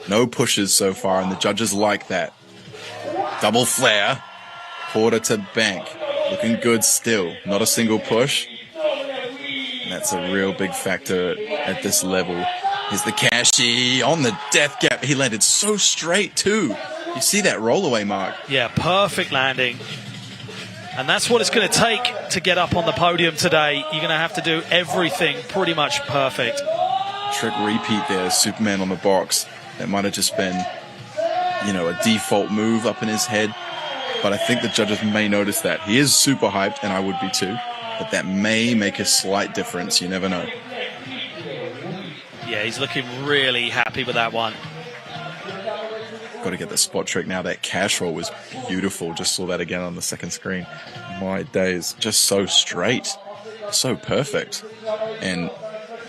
No pushes so far, and the judges like that. Double flare. Quarter to bank. Looking good still. Not a single push. And that's a real big factor at this level. Here's the cashy on the death gap. He landed so straight too. You see that rollaway mark? Yeah, perfect landing. And that's what it's going to take to get up on the podium today. You're going to have to do everything pretty much perfect. Trick repeat there. Superman on the box. That might have just been, a default move up in his head. But I think the judges may notice that. He is super hyped, and I would be too. But that may make a slight difference. You never know. Yeah, he's looking really happy with that one. Got to get the spot trick now. That cash roll was beautiful. Just saw that again on the second screen. My days. Just so straight. So perfect. And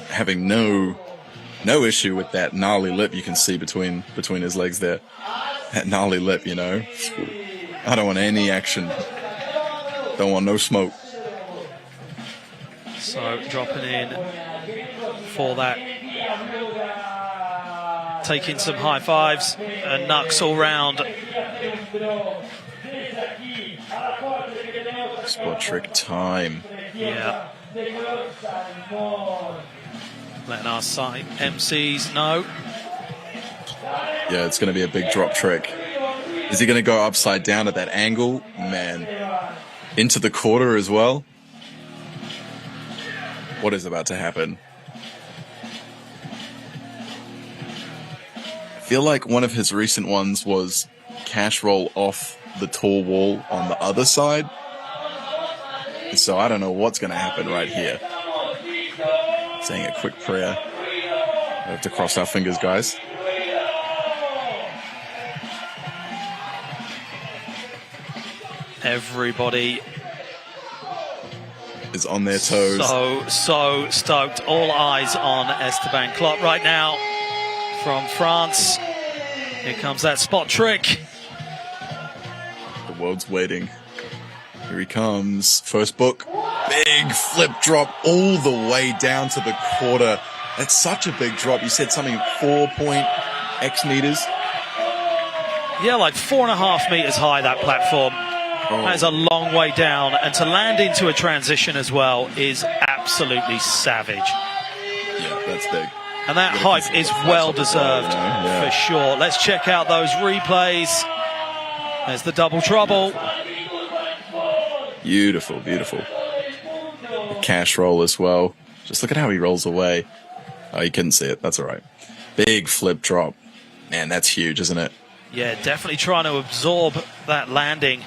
having no issue with that gnarly lip you can see between his legs there. That gnarly lip, I don't want any action. Don't want no smoke. So dropping in for that. Taking some high fives and knucks all round. Spot trick time. Yeah. Letting our side MCs know. Yeah, it's going to be a big drop trick. Is he going to go upside down at that angle? Man. Into the quarter as well? What is about to happen? I feel like one of his recent ones was cash roll off the tall wall on the other side. So I don't know what's going to happen right here. Saying a quick prayer. We have to cross our fingers, guys. Everybody is on their toes. So stoked. All eyes on Esteban Clot right now from France. Here comes that spot trick. The world's waiting. Here he comes. First book. Big flip drop all the way down to the quarter. That's such a big drop. You said something 4.x meters. Yeah, like 4.5 meters high, that platform. That is a long way down. And to land into a transition as well is absolutely savage. Yeah, that's big. And that hype is well deserved for sure. Let's check out those replays. There's the double trouble. Beautiful, beautiful. The cash roll as well. Just look at how he rolls away. Oh, you couldn't see it. That's all right. Big flip drop. Man, that's huge, isn't it? Yeah, definitely trying to absorb that landing.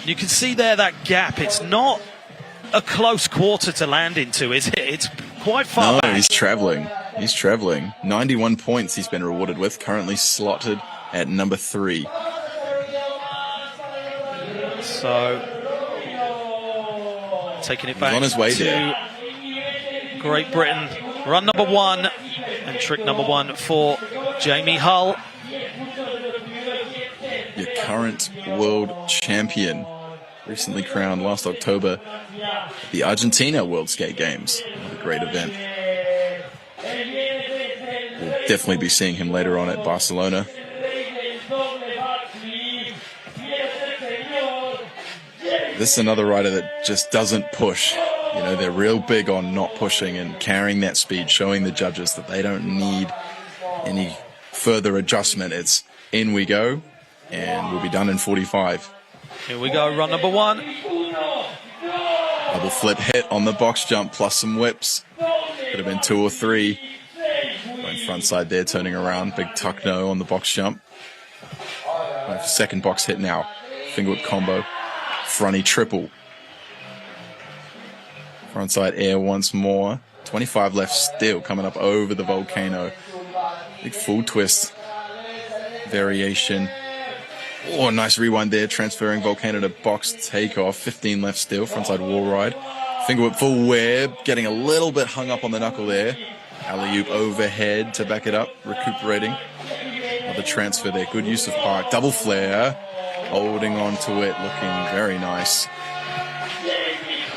You can see there that gap. It's not a close quarter to land into, is it? It's quite far back. He's traveling. He's traveling. 91 points he's been rewarded with. Currently slotted at number 3. So, taking it back on his way to there. Great Britain. Run number 1 and trick number 1 for Jamie Hull. Your current world champion. Recently crowned last October at the Argentina World Skate Games. What a great event. We'll definitely be seeing him later on at Barcelona. This is another rider that just doesn't push. You know, they're real big on not pushing and carrying that speed, showing the judges that they don't need any further adjustment. It's in we go, and we'll be done in 45. Here we go, run number 1. Double flip hit on the box jump plus some whips. Could have been 2 or 3. Going front side there, turning around. Big tuck no on the box jump. Second box hit now. Finger whip combo. Fronty triple. Frontside air once more. 25 left still, coming up over the volcano. Big full twist. Variation. Oh, nice rewind there. Transferring volcano to box takeoff. 15 left still. Frontside wall ride. Finger whip full web. Getting a little bit hung up on the knuckle there. Alley-oop overhead to back it up. Recuperating. Another transfer there. Good use of park. Double flare. Holding on to it. Looking very nice.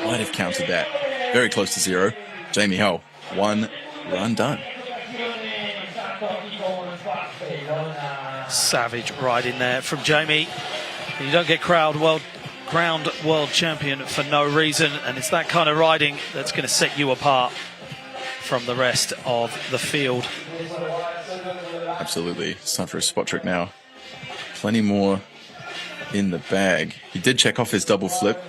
Might have counted that. Very close to 0. Jamie Hull, 1 run done. Savage ride in there from Jamie. You don't get crowned world champion for no reason, and it's that kind of riding that's going to set you apart from the rest of the field. Absolutely. It's time for a spot trick now. Plenty more in the bag. He did check off his double flip.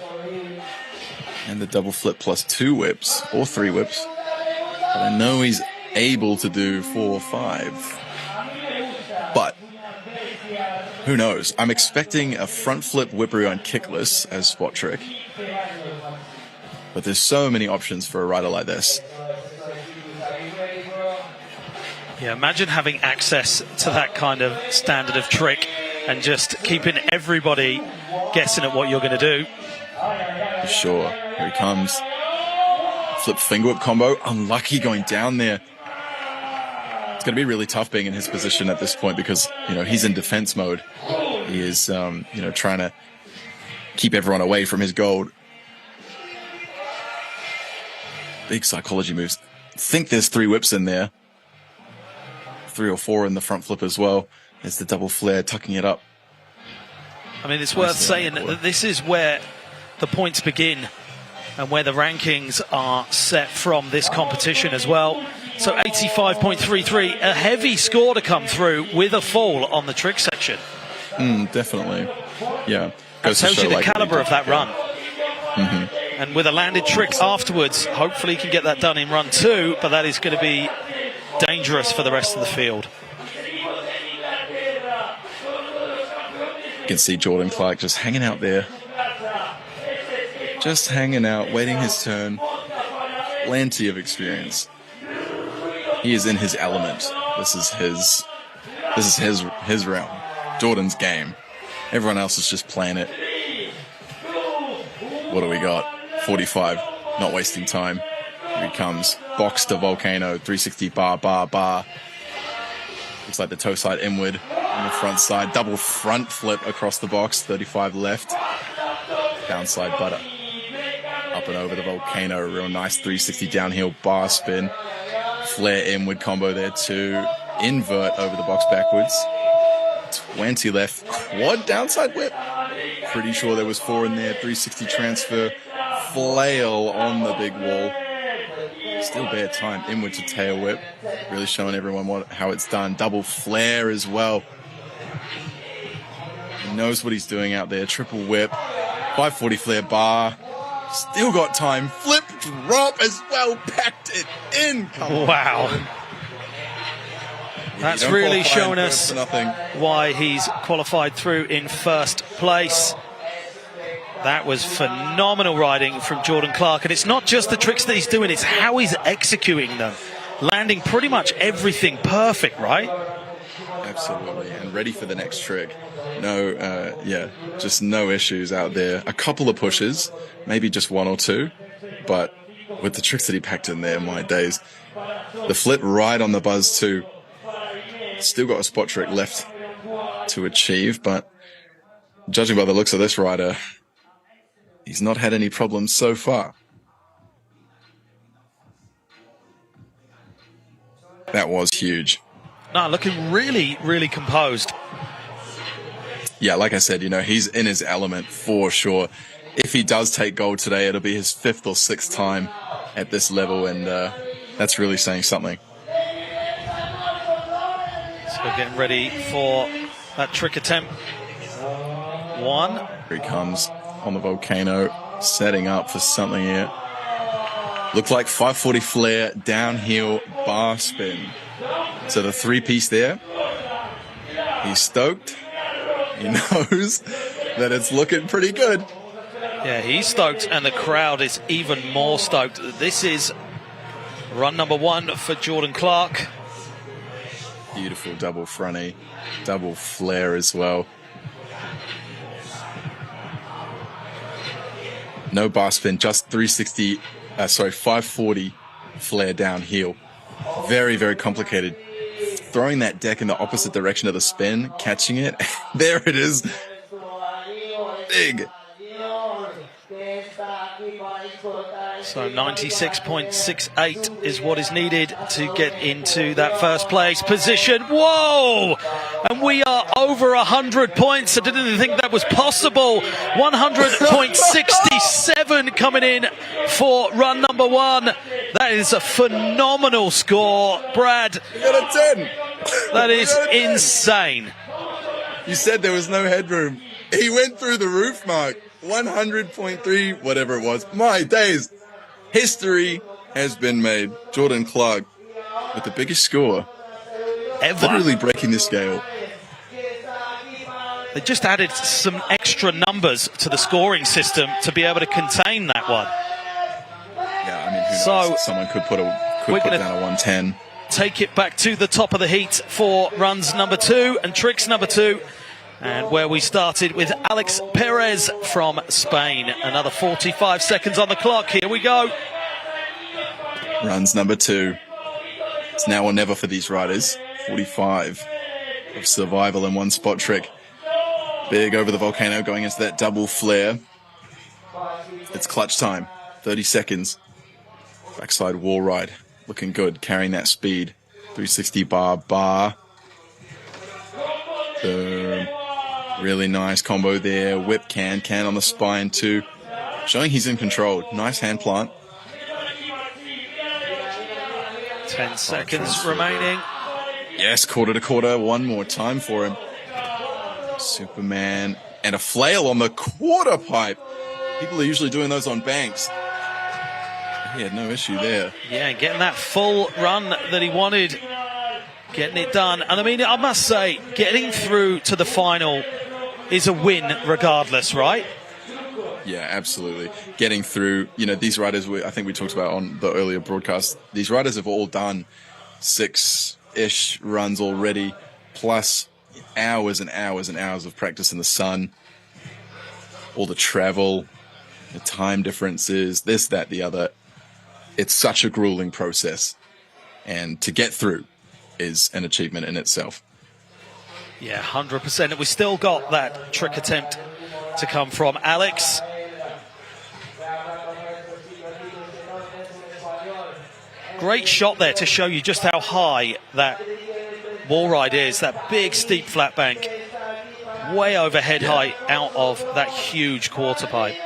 And the double flip plus 2 whips, or 3 whips. But I know he's able to do 4 or 5. But who knows? I'm expecting a front flip whip rewind kickless as spot trick. But there's so many options for a rider like this. Yeah, imagine having access to that kind of standard of trick and just keeping everybody guessing at what you're going to do. For sure. Here he comes. Flip finger whip combo. Unlucky going down there. It's going to be really tough being in his position at this point because, you know, he's in defense mode. He is, you know, trying to keep everyone away from his gold. Big psychology moves. I think there's 3 whips in there. 3 or 4 in the front flip as well. There's the double flare, tucking it up. I mean, it's worth saying that this is where the points begin and where the rankings are set from this competition as well. So 85.33, a heavy score to come through with a fall on the trick section. Definitely. Yeah. That tells you the caliber of that run. Mm-hmm. And with a landed trick afterwards, hopefully he can get that done in run 2, but that is going to be dangerous for the rest of the field. You can see Jordan Clark just hanging out there. Just hanging out, waiting his turn. Plenty of experience. He is in his element. This is his realm. Jordan's game. Everyone else is just playing it. What do we got? 45. Not wasting time. Here he comes. Box to volcano. 360 bar. Looks like the toe side inward on the front side. Double front flip across the box. 35 left. Downside butter. Up up and over the volcano. A real nice 360 downhill bar spin. Flare inward combo there too. Invert over the box backwards. 20 left. Quad downside whip. Pretty sure there was 4 in there. 360 transfer. Flail on the big wall. Still bare time. Inward to tail whip. Really showing everyone how it's done. Double flare as well. He knows what he's doing out there. Triple whip. 540 flare bar. Still got time. Flip drop as well. Packed it in. Wow. That's really shown us why he's qualified through in first place. That was phenomenal riding from Jordan Clark. And it's not just the tricks that he's doing, it's how he's executing them. Landing pretty much everything perfect, right? Absolutely. And ready for the next trick. Just no issues out there. A couple of pushes, maybe just 1 or 2. But with the tricks that he packed in there, my days. The flip right on the buzz too. Still got a spot trick left to achieve, but judging by the looks of this rider, he's not had any problems so far. That was huge. No, looking really, really composed. Yeah, like I said, he's in his element for sure. If he does take gold today, it'll be his 5th or 6th time at this level, and that's really saying something. So getting ready for that trick attempt. 1. Here he comes on the volcano, setting up for something here. Looked like 540 flare, downhill bar spin. So the 3-piece there. He's stoked. He knows that it's looking pretty good. Yeah, he's stoked, and the crowd is even more stoked. This is run number 1 for Jordan Clark. Beautiful double fronty, double flare as well. No bar spin, just 540 flare downhill. Very, very complicated. Throwing that deck in the opposite direction of the spin, catching it. There it is. Big. So 96.68 is what is needed to get into that first place position. Whoa! And we are over 100 points. I didn't even think that was possible. 100.67 coming in for run number 1. That is a phenomenal score, Brad. You got a 10. That is insane. You said there was no headroom. He went through the roof, Mark. 100.3, whatever it was. My days. History has been made. Jordan Clark with the biggest score ever. Literally breaking the scale. They just added some extra numbers to the scoring system to be able to contain that one. Yeah, I mean, who knows? Someone could put down a 110. Take it back to the top of the heat for runs number 2 and tricks number 2. And where we started with Alex Perez from Spain. Another 45 seconds on the clock. Here we go. Runs number 2. It's now or never for these riders. 45 of survival and 1 spot trick. Big over the volcano going into that double flare. It's clutch time. 30 seconds. Backside wall ride. Looking good. Carrying that speed. 360 bar. Really nice combo there. Whip can on the spine too. Showing he's in control. Nice hand plant. 10 seconds remaining. Yes, quarter to quarter. One more time for him. Superman. And a flail on the quarter pipe. People are usually doing those on banks. He had no issue there. Yeah, getting that full run that he wanted. Getting it done. And I mean, I must say, getting through to the final is a win regardless, right? Yeah, absolutely. Getting through, these riders, I think we talked about on the earlier broadcast, these riders have all done 6-ish runs already, plus hours and hours and hours of practice in the sun, all the travel, the time differences, this, that, the other. It's such a grueling process. And to get through is an achievement in itself. Yeah, 100%. And we still got that trick attempt to come from Alex. Great shot there to show you just how high that wall ride is. That big, steep flat bank. Way over head height out of that huge quarter pipe.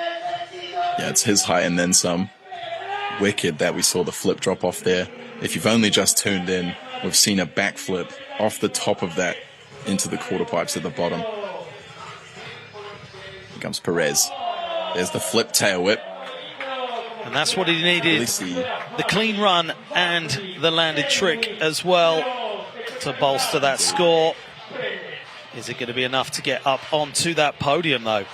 Yeah, it's his height and then some. Wicked that we saw the flip drop off there. If you've only just tuned in, we've seen a backflip off the top of that into the quarter pipes at the bottom. Here comes Perez. There's the flip tail whip. And that's what he needed. The clean run and the landed trick as well to bolster that score. Is it going to be enough to get up onto that podium, though?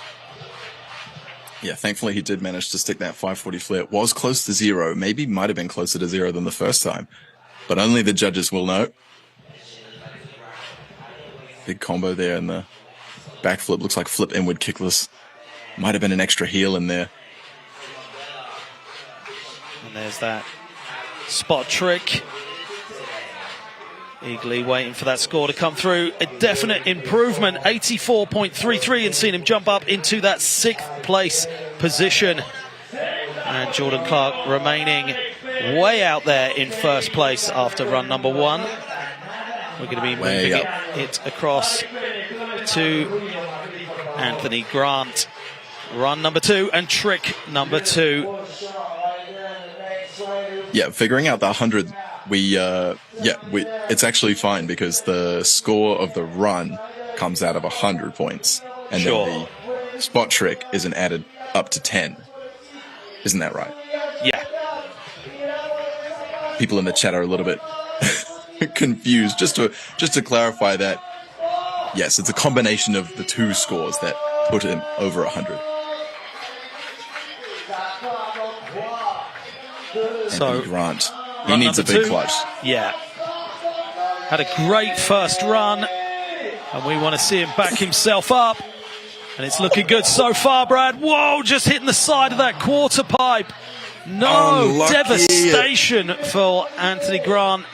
Yeah, thankfully he did manage to stick that 540 flip. Was close to zero. Maybe might have been closer to zero than the first time. But only the judges will know. Big combo there in the backflip. Looks like flip inward kickless. Might have been an extra heel in there. And there's that spot trick. Eagerly waiting for that score to come through. A definite improvement, 84.33, and seen him jump up into that 6th place position. And Jordan Clark remaining way out there in 1st place after run number 1. We're going to be moving it across to Anthony Grant. Run number 2 and trick number 2. Yeah, figuring out the 100... it's actually fine because the score of the run comes out of 100 points. And then the spot trick isn't added up to 10. Isn't that right? Yeah. People in the chat are a little bit confused. Just to clarify that, yes, it's a combination of the 2 scores that put him over 100. So Anthony Grant. He needs a big clutch. Yeah. Had a great first run, and we want to see him back himself up. And it's looking good so far, Brad. Whoa, just hitting the side of that quarter pipe. No, unlucky. Devastation for Anthony Grant.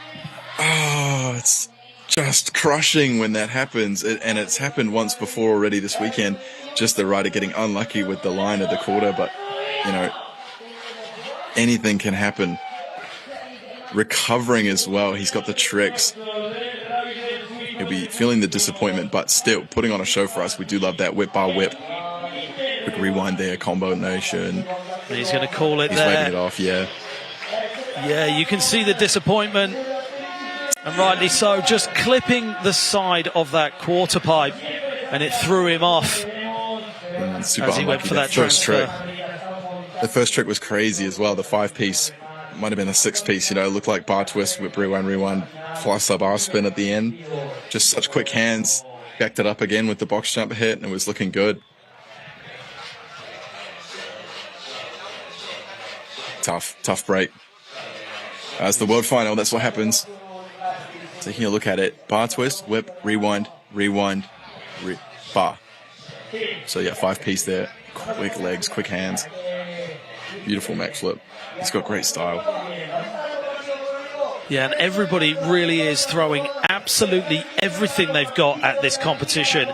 Oh, it's just crushing when that happens. And it's happened once before already this weekend. Just the rider getting unlucky with the line of the quarter. But, you know, anything can happen. Recovering as well. He's got the tricks. He'll be feeling the disappointment, but still putting on a show for us. We do love that whip bar whip. Quick rewind there, combination. And he's going to call it He's there. waving it off, yeah. Yeah, you can see the disappointment. And rightly so, just clipping the side of that quarter pipe. And it threw him off Super as he went unlucky. for that first transfer. trick. The first trick was crazy as well. The 5-piece might have been the 6-piece, you know, looked like bar twist, whip, rewind, plus a bar spin at the end. Just such quick hands. Backed it up again with the box jump hit, and it was looking good. Tough break. As the world final, that's what happens. Taking a look at it. Bar twist, whip, rewind, bar. So yeah, 5-piece there. Quick legs, quick hands. Beautiful Mac flip. He's got great style. Yeah, and everybody really is throwing absolutely everything they've got at this competition.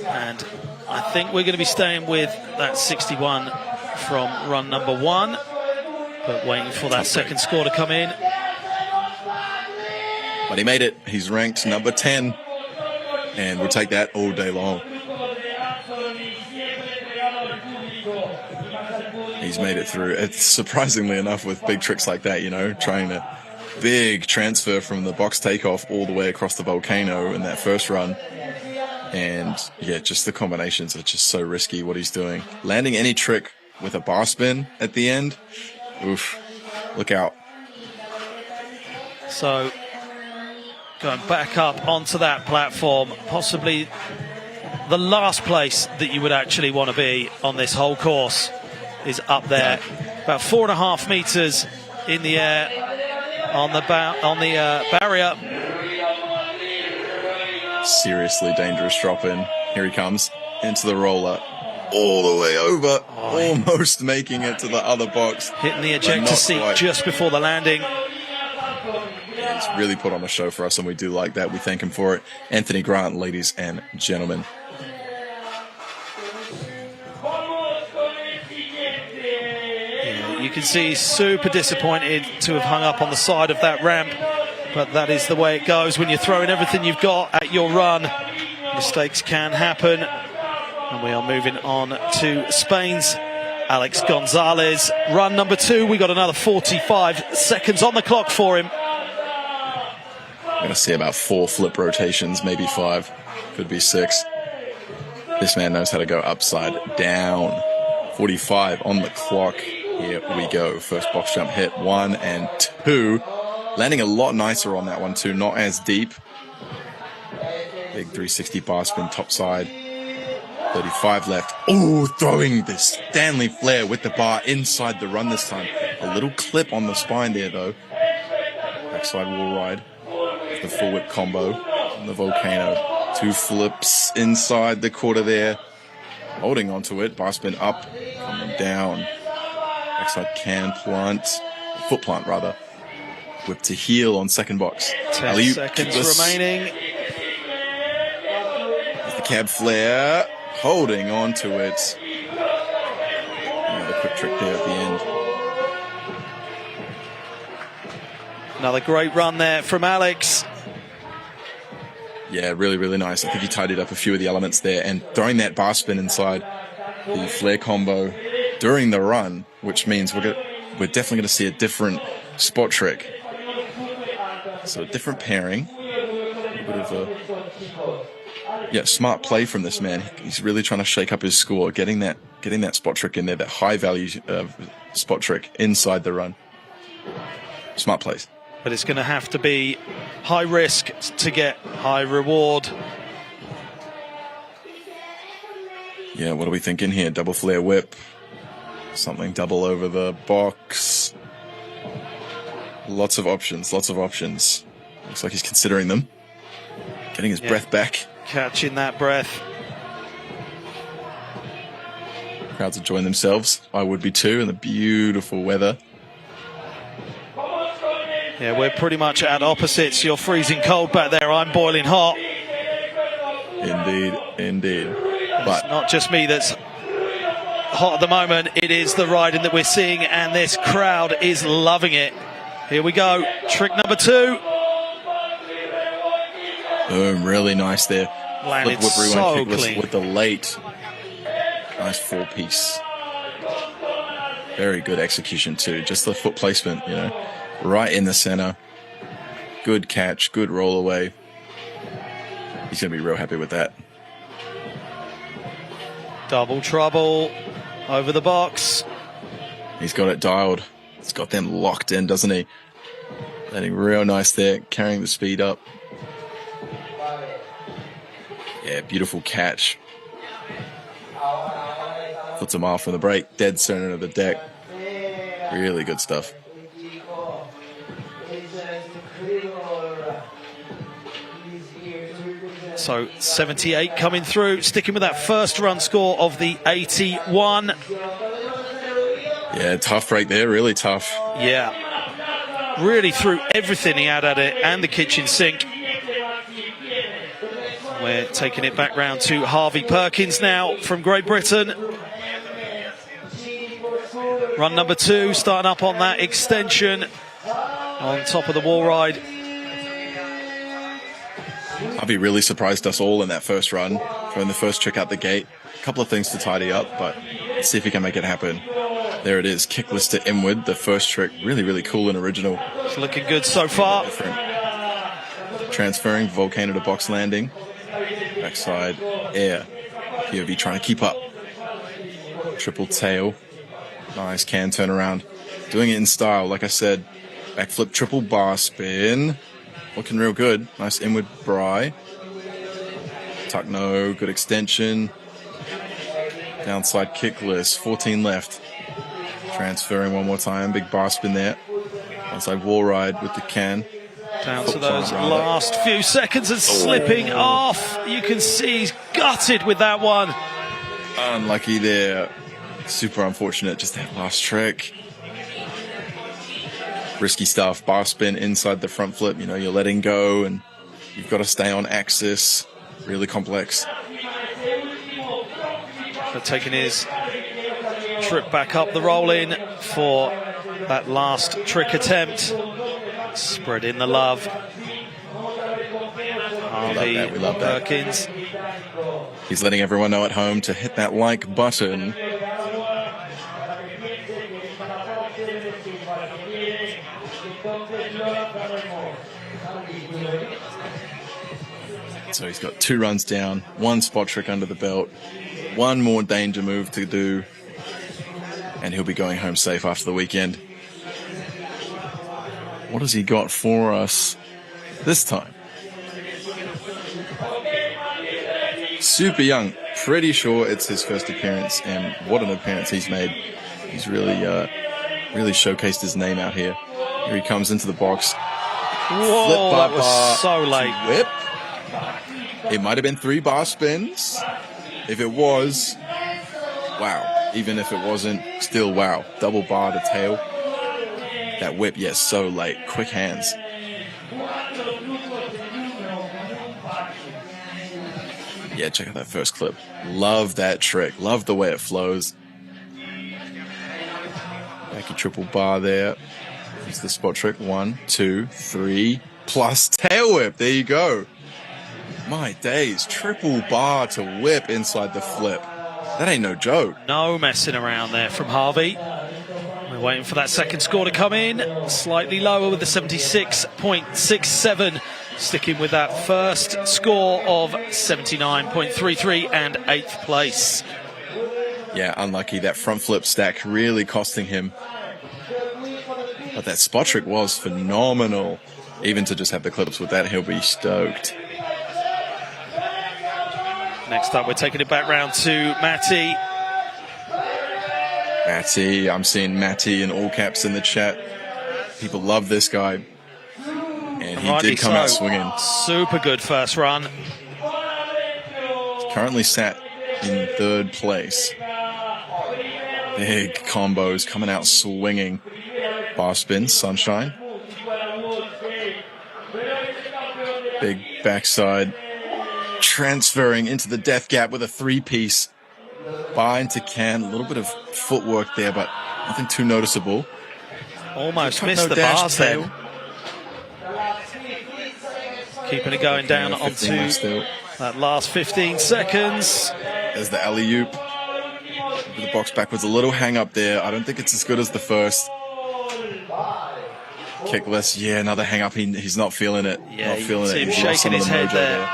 And I think we're going to be staying with that 61 from run number 1, but waiting for that second score to come in. But he made it. He's ranked number 10. And we'll take that all day long. He's made it through. It's surprisingly enough with big tricks like that, you know, trying to big transfer from the box takeoff all the way across the volcano in that first run. And yeah, just the combinations are just so risky what he's doing. Landing any trick with a bar spin at the end, oof, look out. So going back up onto that platform, possibly the last place that you would actually want to be on this whole course is up there, about 4.5 meters in the air on the barrier. Seriously dangerous drop in. Here he comes into the roller, all the way over, almost making it to the other box. Hitting the ejector seat just before the landing. Yeah, he's really put on a show for us, and we do like that. We thank him for it. Anthony Grant, ladies and gentlemen. You can see he's super disappointed to have hung up on the side of that ramp, but that is the way it goes when you're throwing everything you've got at your run. Mistakes can happen. And we are moving on to Spain's Alex Gonzalez. Run number 2, we got another 45 seconds on the clock for him. I'm going to see about 4 flip rotations, maybe 5, could be 6. This man knows how to go upside down. 45 on the clock. Here we go. First box jump hit, 1 and 2. Landing a lot nicer on that one too, not as deep. Big 360 bar spin top side. 35 left. Oh, throwing this Stanley flare with the bar inside the run this time. A little clip on the spine there though. Backside wall ride. The full whip combo on the volcano. 2 flips inside the quarter there. Holding onto it. Bar spin up, coming down. Backside can plant. Foot plant rather. Whip to heel on second box. 10 seconds remaining. There's the cab flare. Holding on to it. Another quick trick there at the end. Another great run there from Alex. Yeah, really, really nice. I think he tidied up a few of the elements there, and throwing that bar spin inside the flare combo during the run, which means we're definitely going to see a different spot trick. So a different pairing. A bit of a smart play from this man. He's really trying to shake up his score, getting that spot trick in there, that high value spot trick inside the run. Smart plays. But it's going to have to be high risk to get high reward. Yeah, what are we thinking here? Double flare whip. Something double over the box. Lots of options, lots of options. Looks like he's considering them. Getting his breath back. Catching that breath. Crowds enjoying themselves. I would be too, in the beautiful weather. Yeah, we're pretty much at opposites. You're freezing cold back there. I'm boiling hot. Indeed, indeed. But it's not just me that's hot at the moment. It is the riding that we're seeing, and this crowd is loving it. Here we go. Trick number 2. Boom, really nice there. Landed Flip, whip, so rewind, clean. with the late. Nice 4-piece. Very good execution too. Just the foot placement, you know. Right in the center. Good catch, good roll away. He's going to be real happy with that. Double trouble over the box. He's got it dialed. He's got them locked in, doesn't he? Landing real nice there, carrying the speed up. Yeah, beautiful catch. Puts a mile from the break, dead center of the deck. Really good stuff. So 78 coming through, sticking with that first run score of the 81. Yeah, tough break there, really tough. Yeah, really threw everything he had at it and the kitchen sink. We're taking it back round to Harvey Perkins now from Great Britain. Run number 2, starting up on that extension on top of the wall ride. Harvey really surprised us all in that first run, throwing the first trick out the gate. A couple of things to tidy up, but let's see if he can make it happen. There it is, kickless to inward, the first trick. Really, really cool and original. It's looking good so far. Transferring, volcano to box landing. Backside air. POV trying to keep up. Triple tail. Nice can turn around. Doing it in style, like I said. Backflip, triple bar spin. Looking real good. Nice inward bri. Tuck no, good extension. Downside kickless, 14 left. Transferring one more time, big bar spin there. Onside wall ride with the can. Down to those last few seconds and slipping off. You can see he's gutted with that one. Unlucky there. Super unfortunate, just that last trick. Risky stuff, bar spin inside the front flip. You know, you're letting go and you've got to stay on axis. Really complex. But taking his Trip back up the roll-in for that last trick attempt. Spread in the love. Harvey We love that. Perkins. He's letting everyone know at home to hit that like button. So he's got 2 runs down, 1 spot trick under the belt, 1 more danger move to do, and he'll be going home safe after the weekend. What has he got for us this time? Super young. Pretty sure it's his first appearance, and what an appearance he's made. He's really showcased his name out here. Here he comes into the box. Whoa, that was so late. Whip. It might have been 3 bar spins. If it was, wow. Even if it wasn't, still wow. Double bar to tail. That whip, yes, so late. Quick hands. Yeah, check out that first clip. Love that trick. Love the way it flows. Backy triple bar there. Here's the spot trick. 1, 2, 3. Plus tail whip. There you go. My days. Triple bar to whip inside the flip. That ain't no joke. No messing around there from Harvey. We're waiting for that second score to come in. Slightly lower with the 76.67. Sticking with that first score of 79.33 and 8th place. Yeah, unlucky. That front flip stack really costing him. But that spot trick was phenomenal. Even to just have the clips with that, he'll be stoked. Next up, we're taking it back round to Matty. Matty, I'm seeing Matty in all caps in the chat. People love this guy. And he did come out swinging. Super good first run. He's currently sat in 3rd place. Big combos coming out swinging. Bar spin, sunshine. Big backside. Transferring into the death gap with a 3-piece. Bar into can. A little bit of footwork there, but nothing too noticeable. Almost missed the bars there. Keeping it going down onto that last 15 seconds. There's the alley-oop. The box backwards, a little hang up there. I don't think it's as good as the first. Kickless, yeah, another hang up. He's not feeling it. Yeah, not feeling it. He's shaking his head there.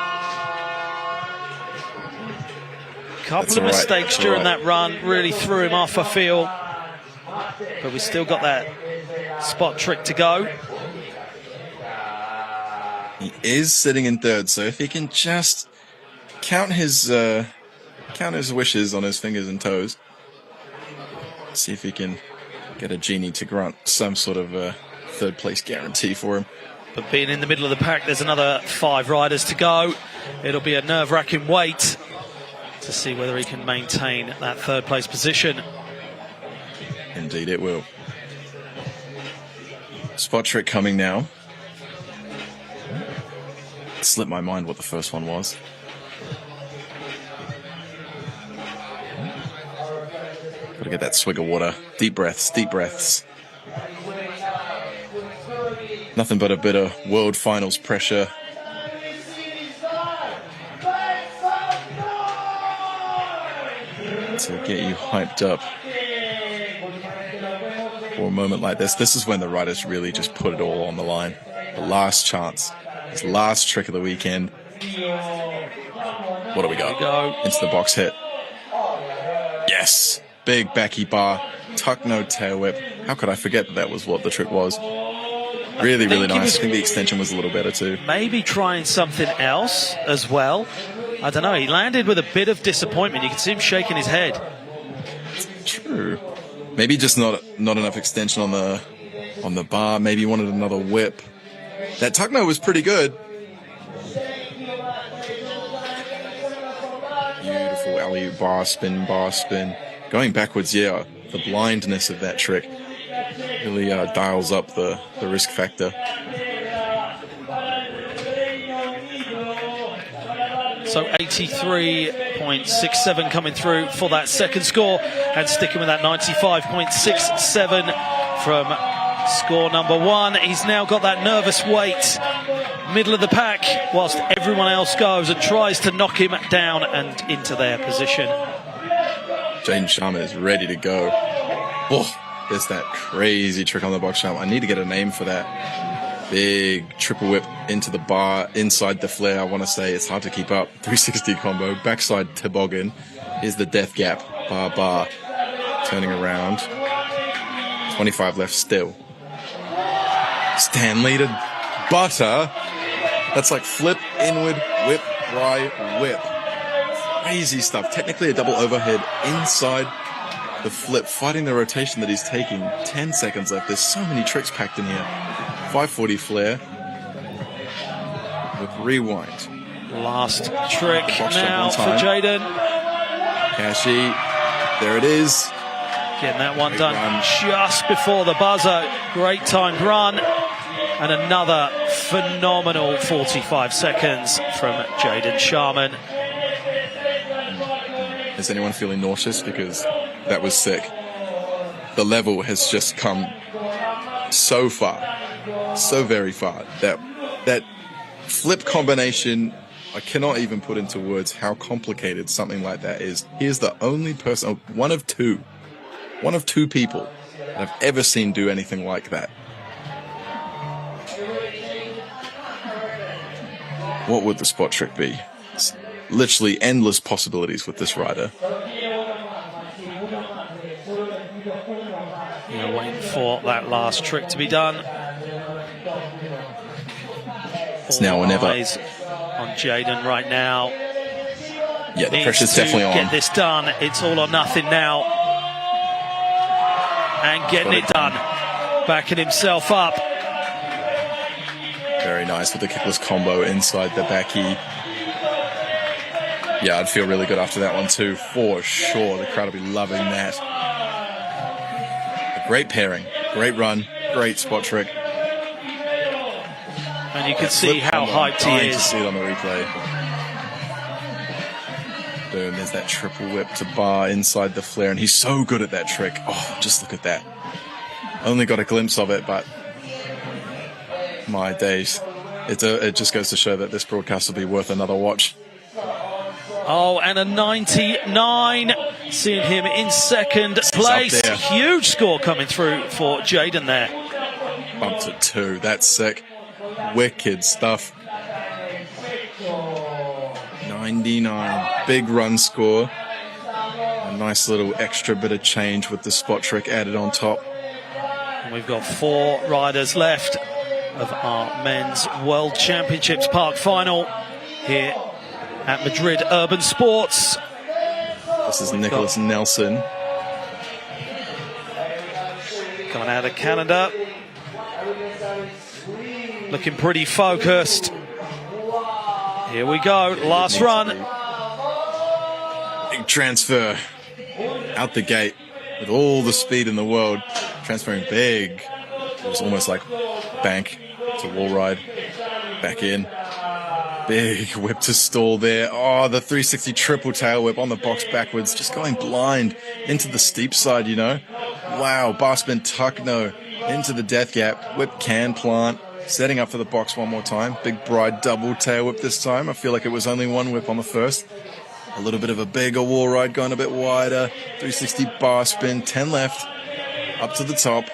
Couple of mistakes during that run really threw him off, I feel. But we still got that spot trick to go. He is sitting in 3rd, so if he can just count his wishes on his fingers and toes, see if he can get a genie to grant some sort of 3rd place guarantee for him. But being in the middle of the pack, there's another 5 riders to go. It'll be a nerve-wracking wait to see whether he can maintain that 3rd place position. Indeed it will. Spot trick coming now. It slipped my mind what the first one was. Gotta get that swig of water. Deep breaths, deep breaths. Nothing but a bit of World Finals pressure. To get you hyped up for a moment like this. This is when the riders really just put it all on the line. The last chance. His last trick of the weekend. What do we got? Into the box hit. Yes. Big backy bar. Tuck no tail whip. How could I forget that was what the trick was? Really, really nice. I think the extension was a little better too. Maybe trying something else as well. I don't know. He landed with a bit of disappointment. You can see him shaking his head. True. Maybe just not enough extension on the bar. Maybe he wanted another whip. That tuck no was pretty good. Beautiful alley-oop bar spin, bar spin. Going backwards, yeah. The blindness of that trick really dials up the risk factor. So 83.67 coming through for that second score, and sticking with that 95.67 from score number one. He's now got that nervous weight, middle of the pack, whilst everyone else goes and tries to knock him down and into their position. Jaden Sharma is ready to go. Oh, there's that crazy trick on the box jump. I need to get a name for that. Big triple whip into the bar, inside the flare. I want to say it's hard to keep up. 360 combo, backside toboggan. Here's the death gap, bar, turning around. 25 left still. Stanley to butter. That's like flip, inward, whip, right, whip. Crazy stuff. Technically a double overhead inside the flip, fighting the rotation that he's taking. 10 seconds left. There's so many tricks packed in here. 540 flare with rewind. Last trick now for Jaden. Kashi, there it is. Getting that one done just before the buzzer. Great timed run. And another phenomenal 45 seconds from Jaden Sharman. Is anyone feeling nauseous? Because that was sick. The level has just come so far. So very far. That flip combination, I cannot even put into words how complicated something like that is. He is the only person, one of two people that I've ever seen do anything like that. What would the spot trick be? It's literally endless possibilities with this rider. You're waiting for that last trick to be done. It's now or never. Eyes on Jaden right now. Yeah, the pressure's definitely on. Get this done. It's all or nothing now. And getting it done. Backing himself up. Very nice with the kickless combo inside the backy. Yeah, I'd feel really good after that one too, for sure. The crowd will be loving that. A great pairing, great run, great spot trick. And you can see how hyped he is. To see it on the replay. Boom, there's that triple whip to bar inside the flare, and he's so good at that trick. Oh, just look at that. Only got a glimpse of it, but my days. It just goes to show that this broadcast will be worth another watch. Oh, and a 99, seeing him in second place. Huge score coming through for Jaden there. Bumped to 2, that's sick. Wicked stuff. 99, big run score. A nice little extra bit of change with the spot trick added on top. And we've got 4 riders left of our men's World Championships Park final here at Madrid Urban Sports. This is Nicholas Nelson. Coming out of Canada. Looking pretty focused. Here we go, last run. Big transfer out the gate with all the speed in the world. Transferring big. It was almost like bank to wall ride. Back in. Big whip to stall there. Oh, the 360 triple tail whip on the box backwards. Just going blind into the steep side, you know. Wow, bar spin tuck no. Into the death gap. Whip can plant. Setting up for the box one more time. Big bride double tail whip this time. I feel like it was only one whip on the first. A little bit of a bigger wall ride going a bit wider. 360 bar spin. 10 left. Up to the top.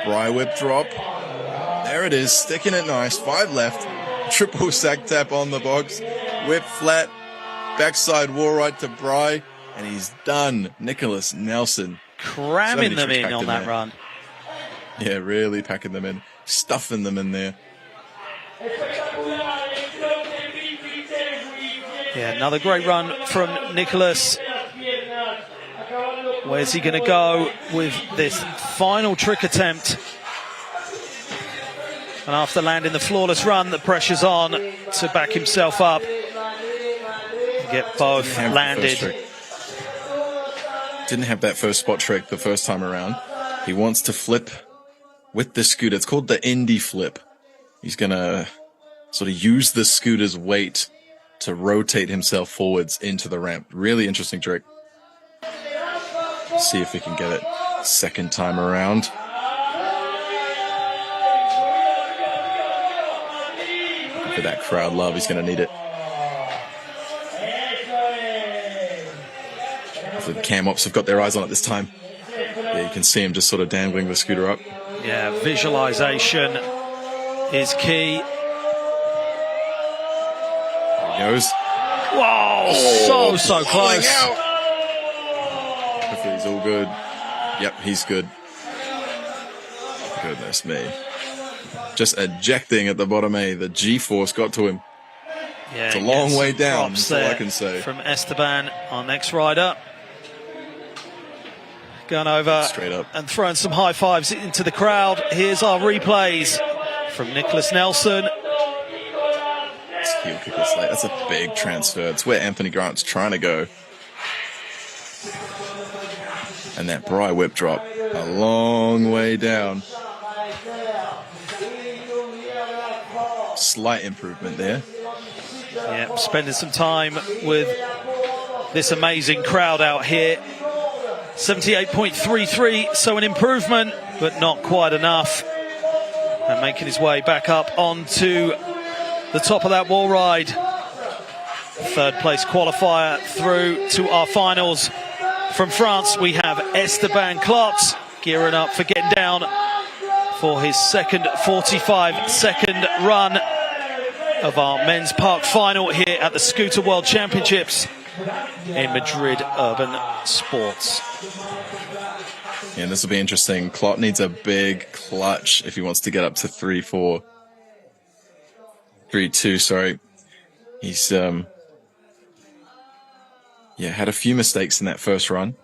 Bri whip drop. There it is. Sticking it nice. 5 left. Triple sack tap on the box. Whip flat. Backside wall ride to Bri. And he's done. Nicholas Nelson. Cramming them in on that run. Yeah, really packing them in. Stuffing them in there. Yeah, another great run from Nicholas. Where's he going to go with this final trick attempt? And after landing the flawless run, the pressure's on to back himself up. Get both landed. Didn't have that first spot trick the first time around. He wants to flip with the scooter. It's called the Indy flip. He's going to sort of use the scooter's weight to rotate himself forwards into the ramp. Really interesting trick. See if he can get it second time around. For that crowd love, he's going to need it. The cam ops have got their eyes on it this time. Yeah, you can see him just sort of dangling the scooter up. Yeah, visualization is key. There he goes. Whoa, so close. Hopefully he's all good. Yep, he's good. Goodness me. Just ejecting at the bottom A. The G-force got to him. Yeah, it's a long way down, that's all I can say. From Esteban, our next rider. Going over straight up and throwing some high fives into the crowd. Here's our replays from Nicholas Nelson. It's heel kick this late. That's a big transfer. It's where Anthony Grant's trying to go. And that Bry whip drop, a long way down. Slight improvement there. Yeah, spending some time with this amazing crowd out here. 78.33, so an improvement, but not quite enough. And making his way back up onto the top of that wall ride. Third place qualifier through to our finals. From France, we have Esteban Clot gearing up for getting down for his second 45-second run of our men's park final here at the Scooter World Championships in Madrid Urban Sports. Yeah, and this will be interesting. Clot needs a big clutch if he wants to get up to 3-2, sorry. He's had a few mistakes in that first run.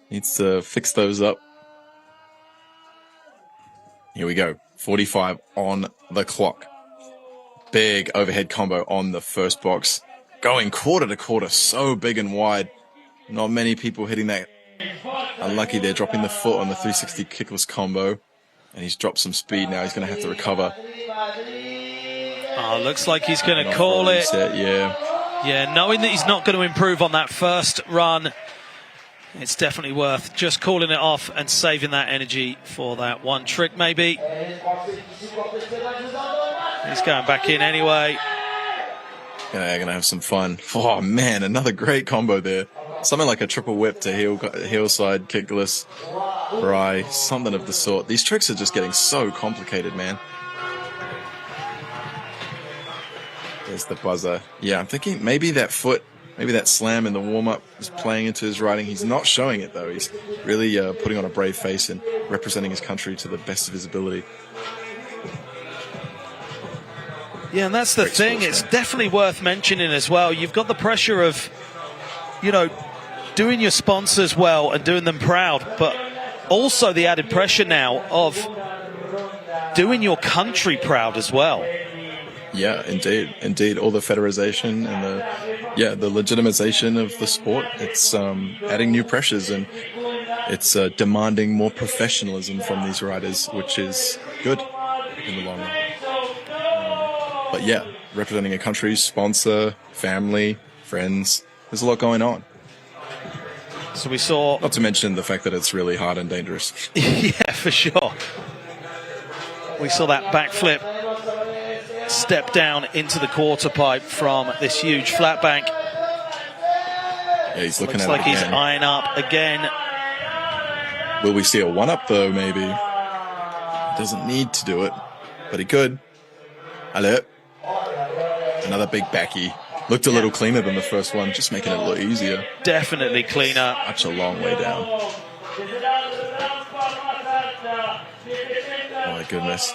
Needs to fix those up. Here we go. 45 on the clock. Big overhead combo on the first box. Going quarter to quarter, so big and wide. Not many people hitting that. Unlucky they're dropping the foot on the 360 kickless combo. And he's dropped some speed now. He's going to have to recover. Oh, looks like he's going to call it. Yeah, knowing that he's not going to improve on that first run, it's definitely worth just calling it off and saving that energy for that one trick maybe. He's going back in anyway. Yeah, going to have some fun. Oh, man, another great combo there. Something like a triple whip to heel side, kickless, Bry, something of the sort. These tricks are just getting so complicated, man. There's the buzzer. Yeah, I'm thinking maybe that foot, maybe that slam in the warm-up is playing into his riding. He's not showing it, though. He's really putting on a brave face and representing his country to the best of his ability. Yeah, and that's the thing. It's definitely worth mentioning as well. You've got the pressure of, doing your sponsors well and doing them proud, but also the added pressure now of doing your country proud as well. Yeah, indeed. All the federation and the legitimization of the sport. It's adding new pressures and it's demanding more professionalism from these riders, which is good in the long run. But yeah, representing a country, sponsor, family, friends. There's a lot going on. So we saw... Not to mention the fact that it's really hard and dangerous. Yeah, for sure. We saw that backflip step down into the quarter pipe from this huge flat bank. Yeah, he's looking at it Looks like again. he's eyeing up again. Will we see a one-up, though, maybe? He doesn't need to do it, but he could. Hello. Another big backy. Looked a little cleaner than the first one, just making it a little easier. Definitely cleaner. Such a long way down. Oh, my goodness.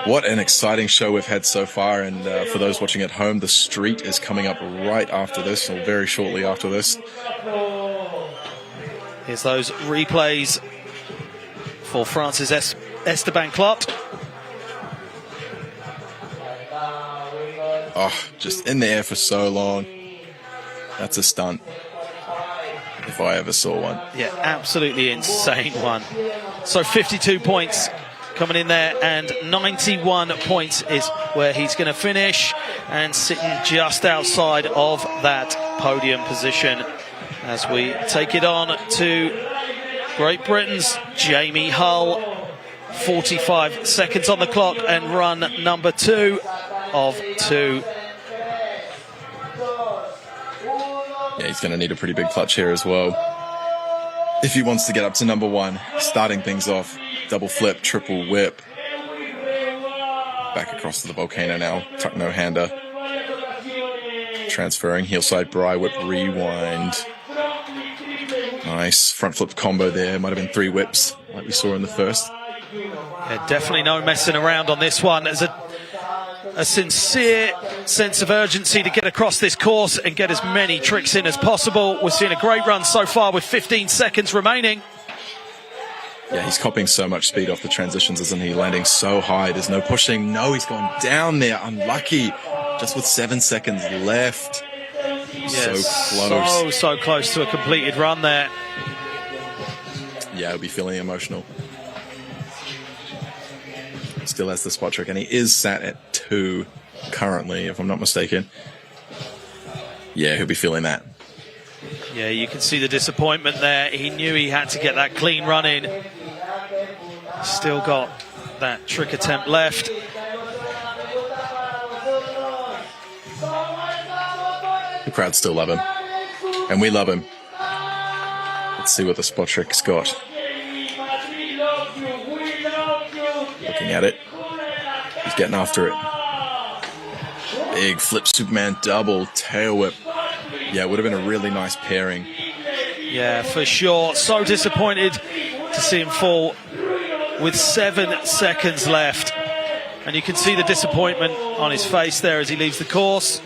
What an exciting show we've had so far, and for those watching at home, the street is coming up right after this, or very shortly after this. Here's those replays for France's Esteban Clot. Oh, just in the air for so long. That's a stunt, if I ever saw one. Yeah, absolutely insane one. So 52 points coming in there, and 91 points is where he's going to finish, and sitting just outside of that podium position as we take it on to Great Britain's Jamie Hull. 45 seconds on the clock and run number 2 of 2. Yeah, he's going to need a pretty big clutch here as well if he wants to get up to number 1. Starting things off, double flip, triple whip. Back across to the volcano now, tuck no hander. Transferring, heel side bri whip, rewind. Nice front flip combo there, might have been 3 whips like we saw in the first. Yeah, definitely no messing around on this one. There's a sincere sense of urgency to get across this course and get as many tricks in as possible. We're seeing a great run so far with 15 seconds remaining. Yeah, he's copying so much speed off the transitions, isn't he? Landing so high, there's no pushing. No, he's gone down there, unlucky. Just with 7 seconds left. Yes, so close. So close to a completed run there. Yeah, he'll be feeling emotional. Still has the spot trick, and he is sat at 2 currently, if I'm not mistaken. Yeah, he'll be feeling that. Yeah, you can see the disappointment there. He knew he had to get that clean run in. Still got that trick attempt left. The crowd still love him, and we love him. Let's see what the spot trick's got. Looking at it, he's getting after it. Big flip Superman double tail whip. Yeah, it would have been a really nice pairing. Yeah, for sure. So disappointed to see him fall with 7 seconds left. And you can see the disappointment on his face there as he leaves the course.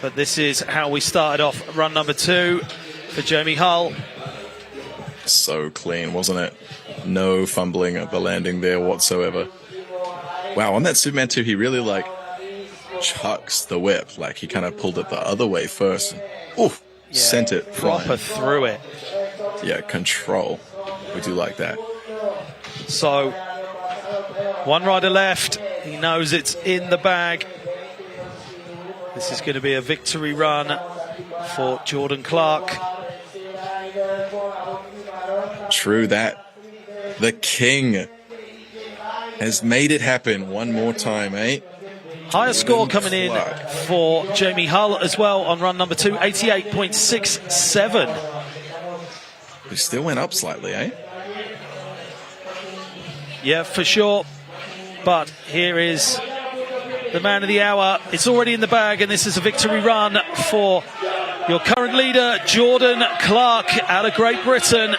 But this is how we started off run number 2 for Jamie Hull. So clean, wasn't it? No fumbling at the landing there whatsoever. Wow, on that Superman 2, he really chucks the whip. Like he kind of pulled it the other way first. Oof, yeah, sent it proper through it. Yeah, control. We do like that. So, one rider left. He knows it's in the bag. This is going to be a victory run for Jordan Clark. True that. The king has made it happen one more time, eh? Higher score coming in for Jamie Hull as well on run number 2, 88.67. We still went up slightly, eh? Yeah, for sure. But here is the man of the hour. It's already in the bag, and this is a victory run for your current leader, Jordan Clark, out of Great Britain.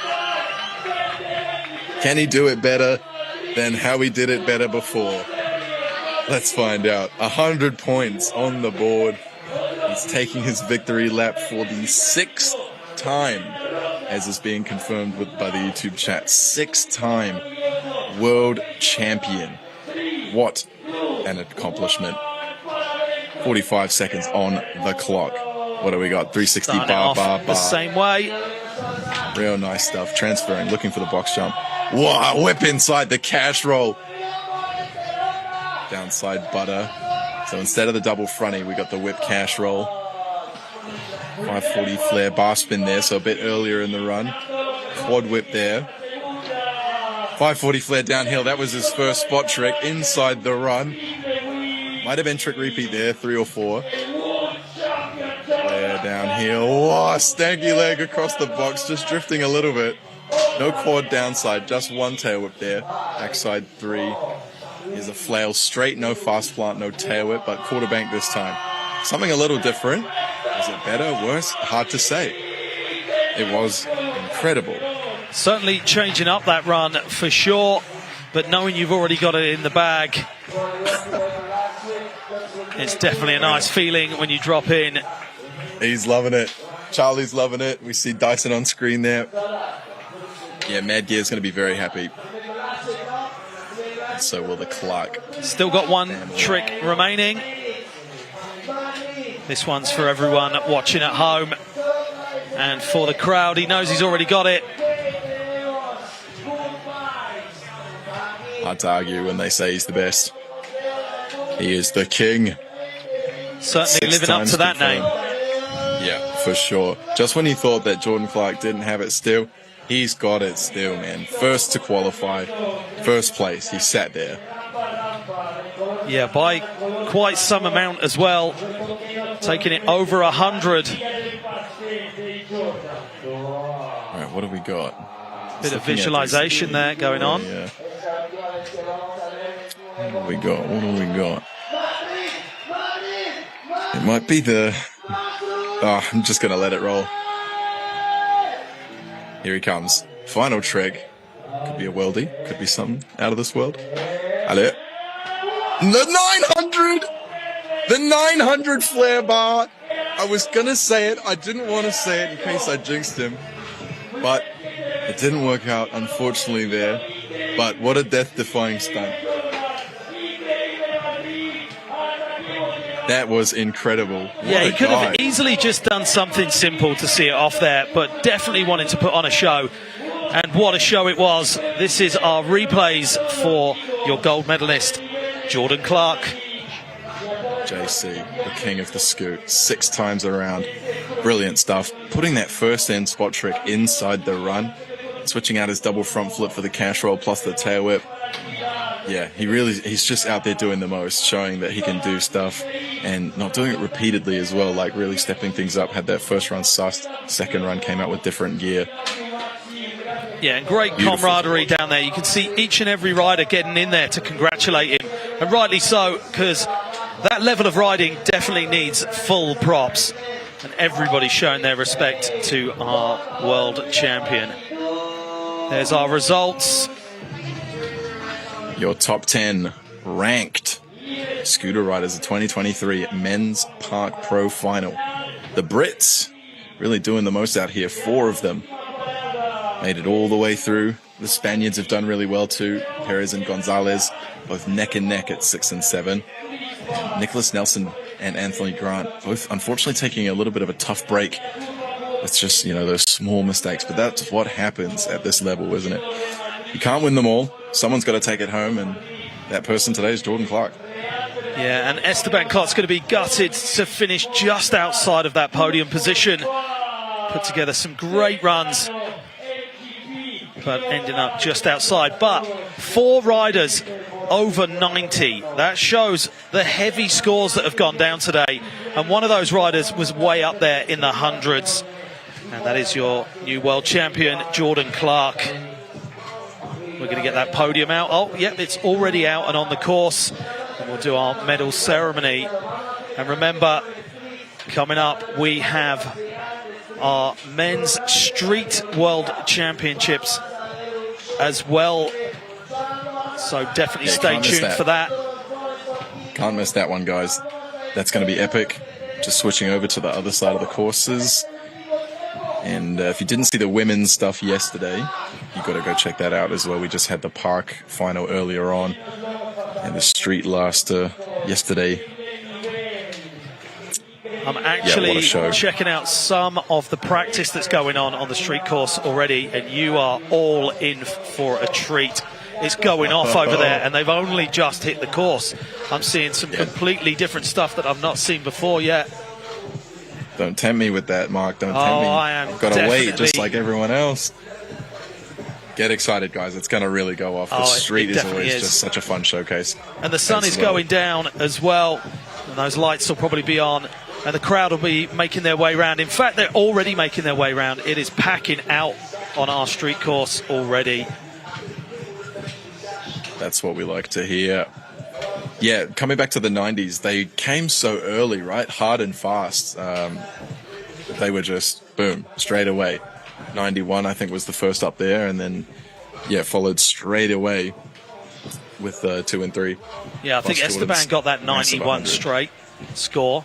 Can he do it better than how he did it better before? Let's find out. 100 points on the board. He's taking his victory lap for the 6th time, as is being confirmed by the YouTube chat. 6th time world champion. What an accomplishment. 45 seconds on the clock. What do we got? 360 bar. The same way. Real nice stuff. Transferring, looking for the box jump. Wow, whip inside the cash roll. Downside butter. So instead of the double fronty, we got the whip cash roll. 540 flare bar spin there, so a bit earlier in the run. Quad whip there. 540 flare downhill. That was his first spot trick inside the run. Might have been trick repeat there, 3 or 4. Flare downhill. Oh, stanky leg across the box, just drifting a little bit. No quad downside, just one tail whip there. Backside 3. Here's a flail straight, no fast plant, no tail whip, but quarter bank this time. Something a little different. Is it better, worse? Hard to say. It was incredible. Certainly changing up that run for sure, but knowing you've already got it in the bag, it's definitely a nice feeling when you drop in. He's loving it. Charlie's loving it. We see Dyson on screen there. Yeah, Mad Gear's going to be very happy. And so will the Clark. Still got one trick remaining. This one's for everyone watching at home. And for the crowd, he knows he's already got it. hard to argue when they say he's the best. He is the king. Certainly living up to that name. Yeah, for sure. Just when you thought that Jordan Clark didn't have it still, he's got it still, man. First to qualify, first place. He sat there. Yeah, by quite some amount as well. Taking it over 100. All right, what have we got? Bit of visualization there going on. Yeah. What do we got? What do we got? It might be the... Oh, I'm just going to let it roll. Here he comes. Final trick. Could be a worldie. Could be something out of this world. Allez. The 900! The 900 flare bar! I was going to say it. I didn't want to say it in case I jinxed him. But it didn't work out, unfortunately, there. But what a death-defying stunt. That was incredible. Yeah, he could have easily just done something simple to see it off there, but definitely wanted to put on a show. And what a show it was. This is our replays for your gold medalist, Jordan Clark. JC, the king of the scoot, 6 times around. Brilliant stuff. Putting that first end spot trick inside the run, switching out his double front flip for the cash roll plus the tail whip. Yeah, he's just out there doing the most, showing that he can do stuff and not doing it repeatedly as well, like really stepping things up. Had that first run sussed, second run came out with different gear. Yeah, and great camaraderie down there. You can see each and every rider getting in there to congratulate him, and rightly so, because that level of riding definitely needs full props, and everybody showing their respect to our world champion. There's our results. Your top 10 ranked scooter riders of 2023 Men's Park Pro Final. The Brits really doing the most out here. 4 of them made it all the way through. The Spaniards have done really well too. Perez and Gonzalez both neck and neck at 6 and 7. Nicholas Nelson and Anthony Grant both unfortunately taking a little bit of a tough break. It's just, you know, those small mistakes, but that's what happens at this level, isn't it? You can't win them all. Someone's got to take it home, and that person today is Jordan Clark. Yeah, and Esteban Clot's going to be gutted to finish just outside of that podium position. Put together some great runs, but ending up just outside. But 4 riders over 90. That shows the heavy scores that have gone down today. And one of those riders was way up there in the hundreds. And that is your new world champion, Jordan Clark. We're going to get that podium out. Oh, yep, it's already out and on the course. And we'll do our medal ceremony. And remember, coming up, we have our Men's Street World Championships as well. So definitely stay tuned for that. Can't miss that one, guys. That's going to be epic. Just switching over to the other side of the courses. And if you didn't see the women's stuff yesterday, you've got to go check that out as well. We just had the park final earlier on and the street last yesterday. I'm actually checking out some of the practice that's going on the street course already, and you are all in for a treat. It's going off over there, and they've only just hit the course. I'm seeing some completely different stuff that I've not seen before yet. Don't tempt me with that, Mark. Don't tempt me. I am. I've got to wait just like everyone else. Get excited, guys. It's going to really go off. The street is always just such a fun showcase. And the sun is going down as well. And those lights will probably be on. And the crowd will be making their way round. In fact, they're already making their way round. It is packing out on our street course already. That's what we like to hear. Yeah, coming back to the 90s, they came so early, right? Hard and fast. They were just, boom, straight away. 91, I think, was the first up there, and then, yeah, followed straight away with 2 and 3. Yeah, I think Esteban got that 91 straight score.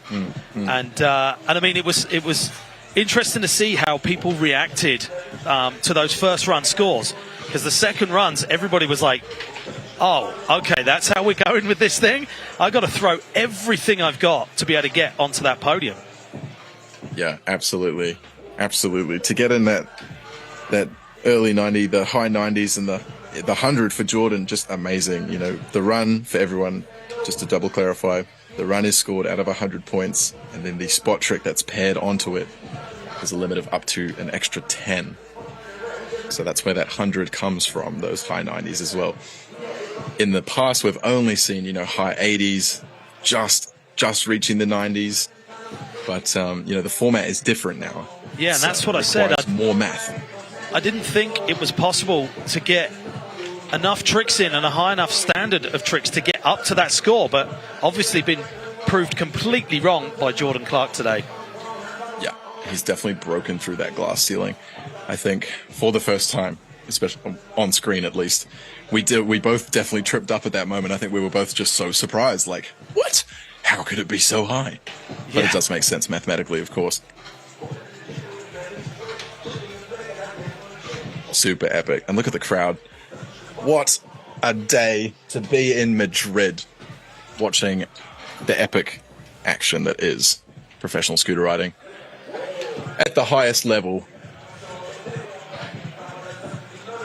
And I mean, it was interesting to see how people reacted to those first run scores, because the second runs, everybody was like, oh, okay, that's how we're going with this thing. I've got to throw everything I've got to be able to get onto that podium. Yeah, absolutely. Absolutely. To get in that early 90, the high 90s and the the 100 for Jordan, just amazing. You know, the run for everyone, just to double clarify, the run is scored out of 100 points, and then the spot trick that's paired onto it is a limit of up to an extra 10. So that's where that 100 comes from, those high 90s as well. In the past, we've only seen, you know, high 80s, just reaching the 90s. But, you know, the format is different now. Yeah, and so that's what I said. More math. I didn't think it was possible to get enough tricks in and a high enough standard of tricks to get up to that score, but obviously been proved completely wrong by Jordan Clark today. Yeah, he's definitely broken through that glass ceiling, I think, for the first time, especially on screen at least. We both definitely tripped up at that moment. I think we were both just so surprised, like, what? How could it be so high? But it does make sense mathematically, of course. Super epic. And look at the crowd. What a day to be in Madrid watching the epic action that is professional scooter riding at the highest level.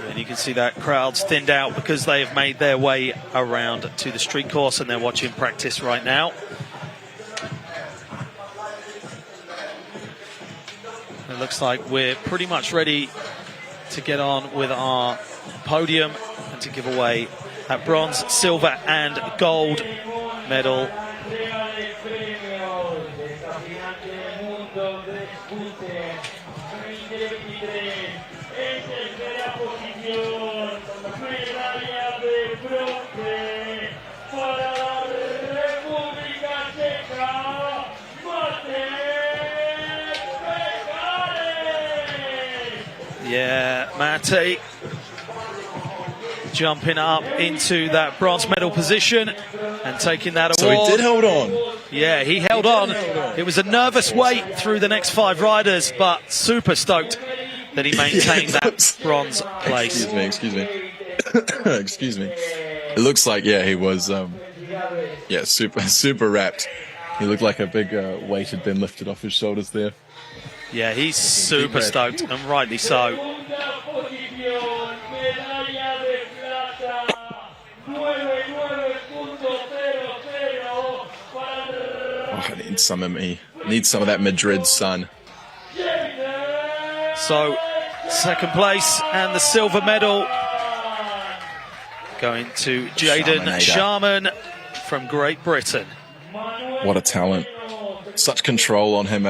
And you can see that crowd's thinned out because they have made their way around to the street course and they're watching practice right now. It looks like we're pretty much ready to get on with our podium and to give away that bronze, silver and gold medal. Yeah, Mate jumping up into that bronze medal position and taking that award. So he did hold on. Yeah, he held on. It was a nervous wait through the next 5 riders, but super stoked that he maintained that bronze place. Excuse me. Excuse me. It looks like, yeah, he was, super wrapped. He looked like a big weight had been lifted off his shoulders there. Yeah, he's super stoked, and rightly so. Oh, I need some of me. Need some of that Madrid sun. So, second place and the silver medal going to Jaden Sharman from Great Britain. What a talent. Such control on him,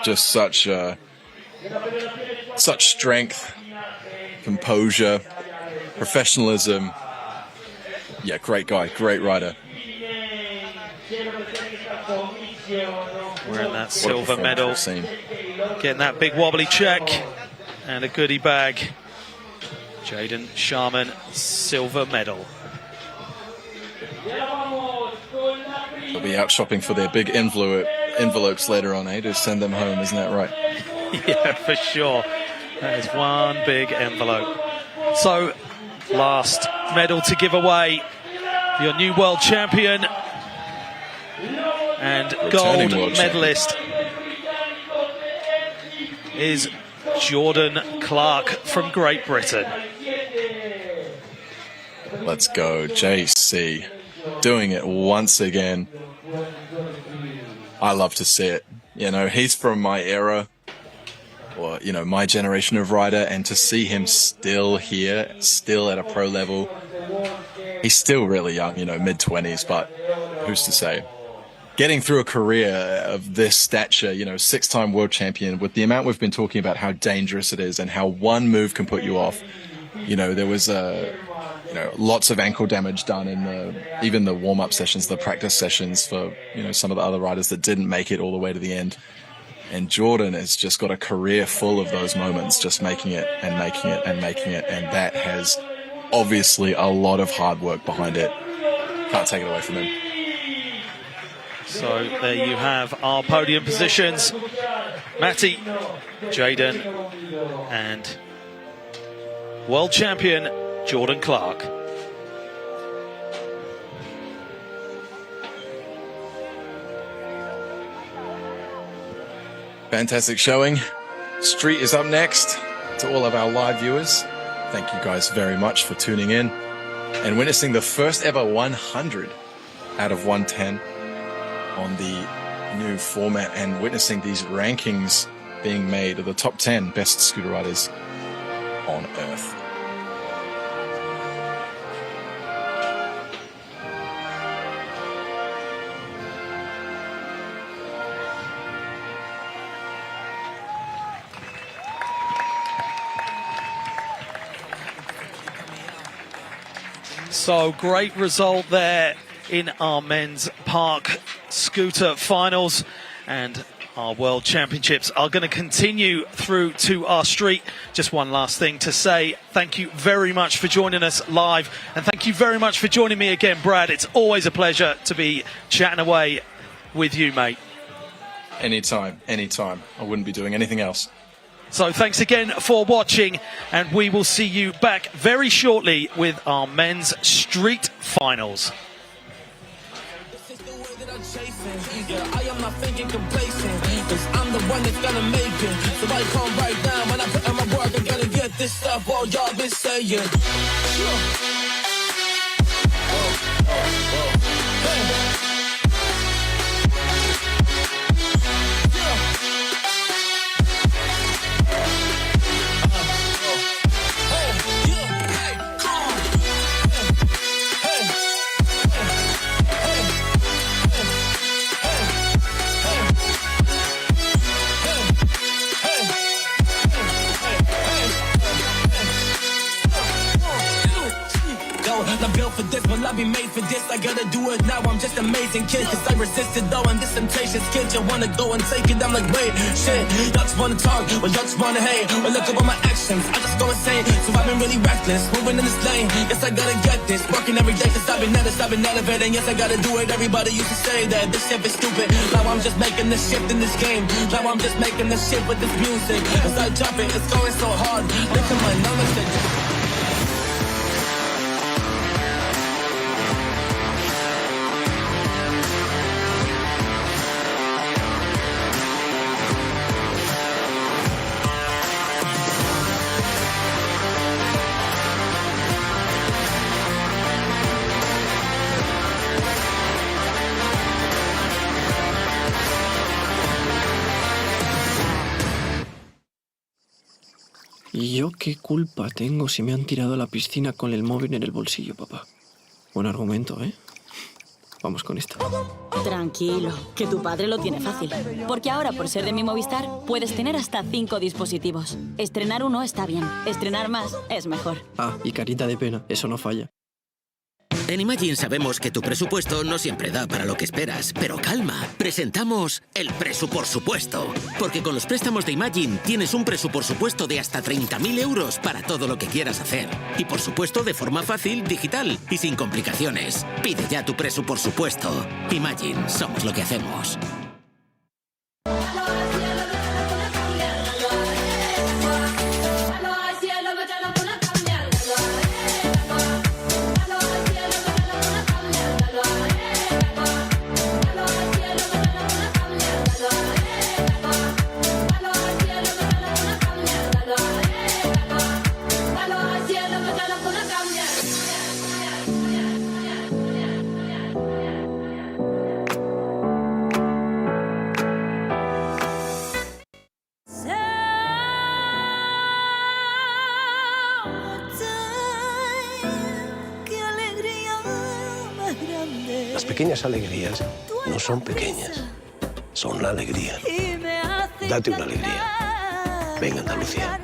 just such strength, composure, professionalism. Yeah, great guy, great rider. Wearing that silver medal, getting that big wobbly check and a goodie bag. Jaden Sharman, silver medal. They'll be out shopping for their big envelopes later on, to send them home, isn't that right? Yeah, for sure. That is one big envelope. So, last medal to give away. Your new world champion and gold medalist is Jordan Clark from Great Britain. Let's go, JC. Doing it once again. I love to see it. You know, he's from my era, or, you know, my generation of rider, and to see him still here, still at a pro level. He's still really young, you know, mid-20s, but who's to say? Getting through a career of this stature, you know, 6-time world champion, with the amount we've been talking about how dangerous it is and how one move can put you off. You know, there was lots of ankle damage done in even the warm-up sessions, the practice sessions for, you know, some of the other riders that didn't make it all the way to the end. And Jordan has just got a career full of those moments, just making it and making it and making it. And that has obviously a lot of hard work behind it. Can't take it away from him. So there you have our podium positions. Matty, Jaden, and world champion Jordan Clark. Fantastic showing. Street is up next. To all of our live viewers, Thank you guys very much for tuning in and witnessing the first ever 100 out of 110 on the new format and witnessing these rankings being made of the top 10 best scooter riders on Earth. So great result there in our men's park scooter finals, and our world championships are going to continue through to our street. Just one last thing to say, thank you very much for joining us live, and thank you very much for joining me again, Brad. It's always a pleasure to be chatting away with you, mate. Anytime. I wouldn't be doing anything else. So thanks again for watching, and we will see you back very shortly with our men's street finals. I am not thinking complacent, cause I'm the one that's gonna make it. So I come right down when I put in my work, I'm gonna get this stuff all y'all been saying. I'm built for this, will I be made for this? I gotta do it now, I'm just amazing kid. Cause I resisted though, and this temptation's kid. You wanna go and take it, I'm like, wait, shit. Y'all just wanna talk, or y'all just wanna hate. Or look at all my actions, I just go insane. So I've been really reckless, moving in this lane. Yes, I gotta get this, working every day. Cause I've been elevating. Yes, I gotta do it, everybody used to say that this shit is stupid. Now I'm just making the shift in this game. Now I'm just making the shift with this music. As I drop it, it's going so hard. Look at my numbers. ¿Y yo qué culpa tengo si me han tirado a la piscina con el móvil en el bolsillo, papá? Buen argumento, ¿eh? Vamos con esto. Tranquilo, que tu padre lo tiene fácil. Porque ahora, por ser de mi Movistar, puedes tener hasta 5 dispositivos. Estrenar uno está bien, estrenar más es mejor. Ah, y carita de pena, eso no falla. En Imagine sabemos que tu presupuesto no siempre da para lo que esperas, pero calma, presentamos el presupuesto. Porque con los préstamos de Imagine tienes un presupuesto de hasta 30.000 euros para todo lo que quieras hacer. Y por supuesto de forma fácil, digital y sin complicaciones. Pide ya tu presupuesto. Imagine, somos lo que hacemos. Las pequeñas alegrías no son pequeñas, son la alegría. Date una alegría. Venga, Andalucía.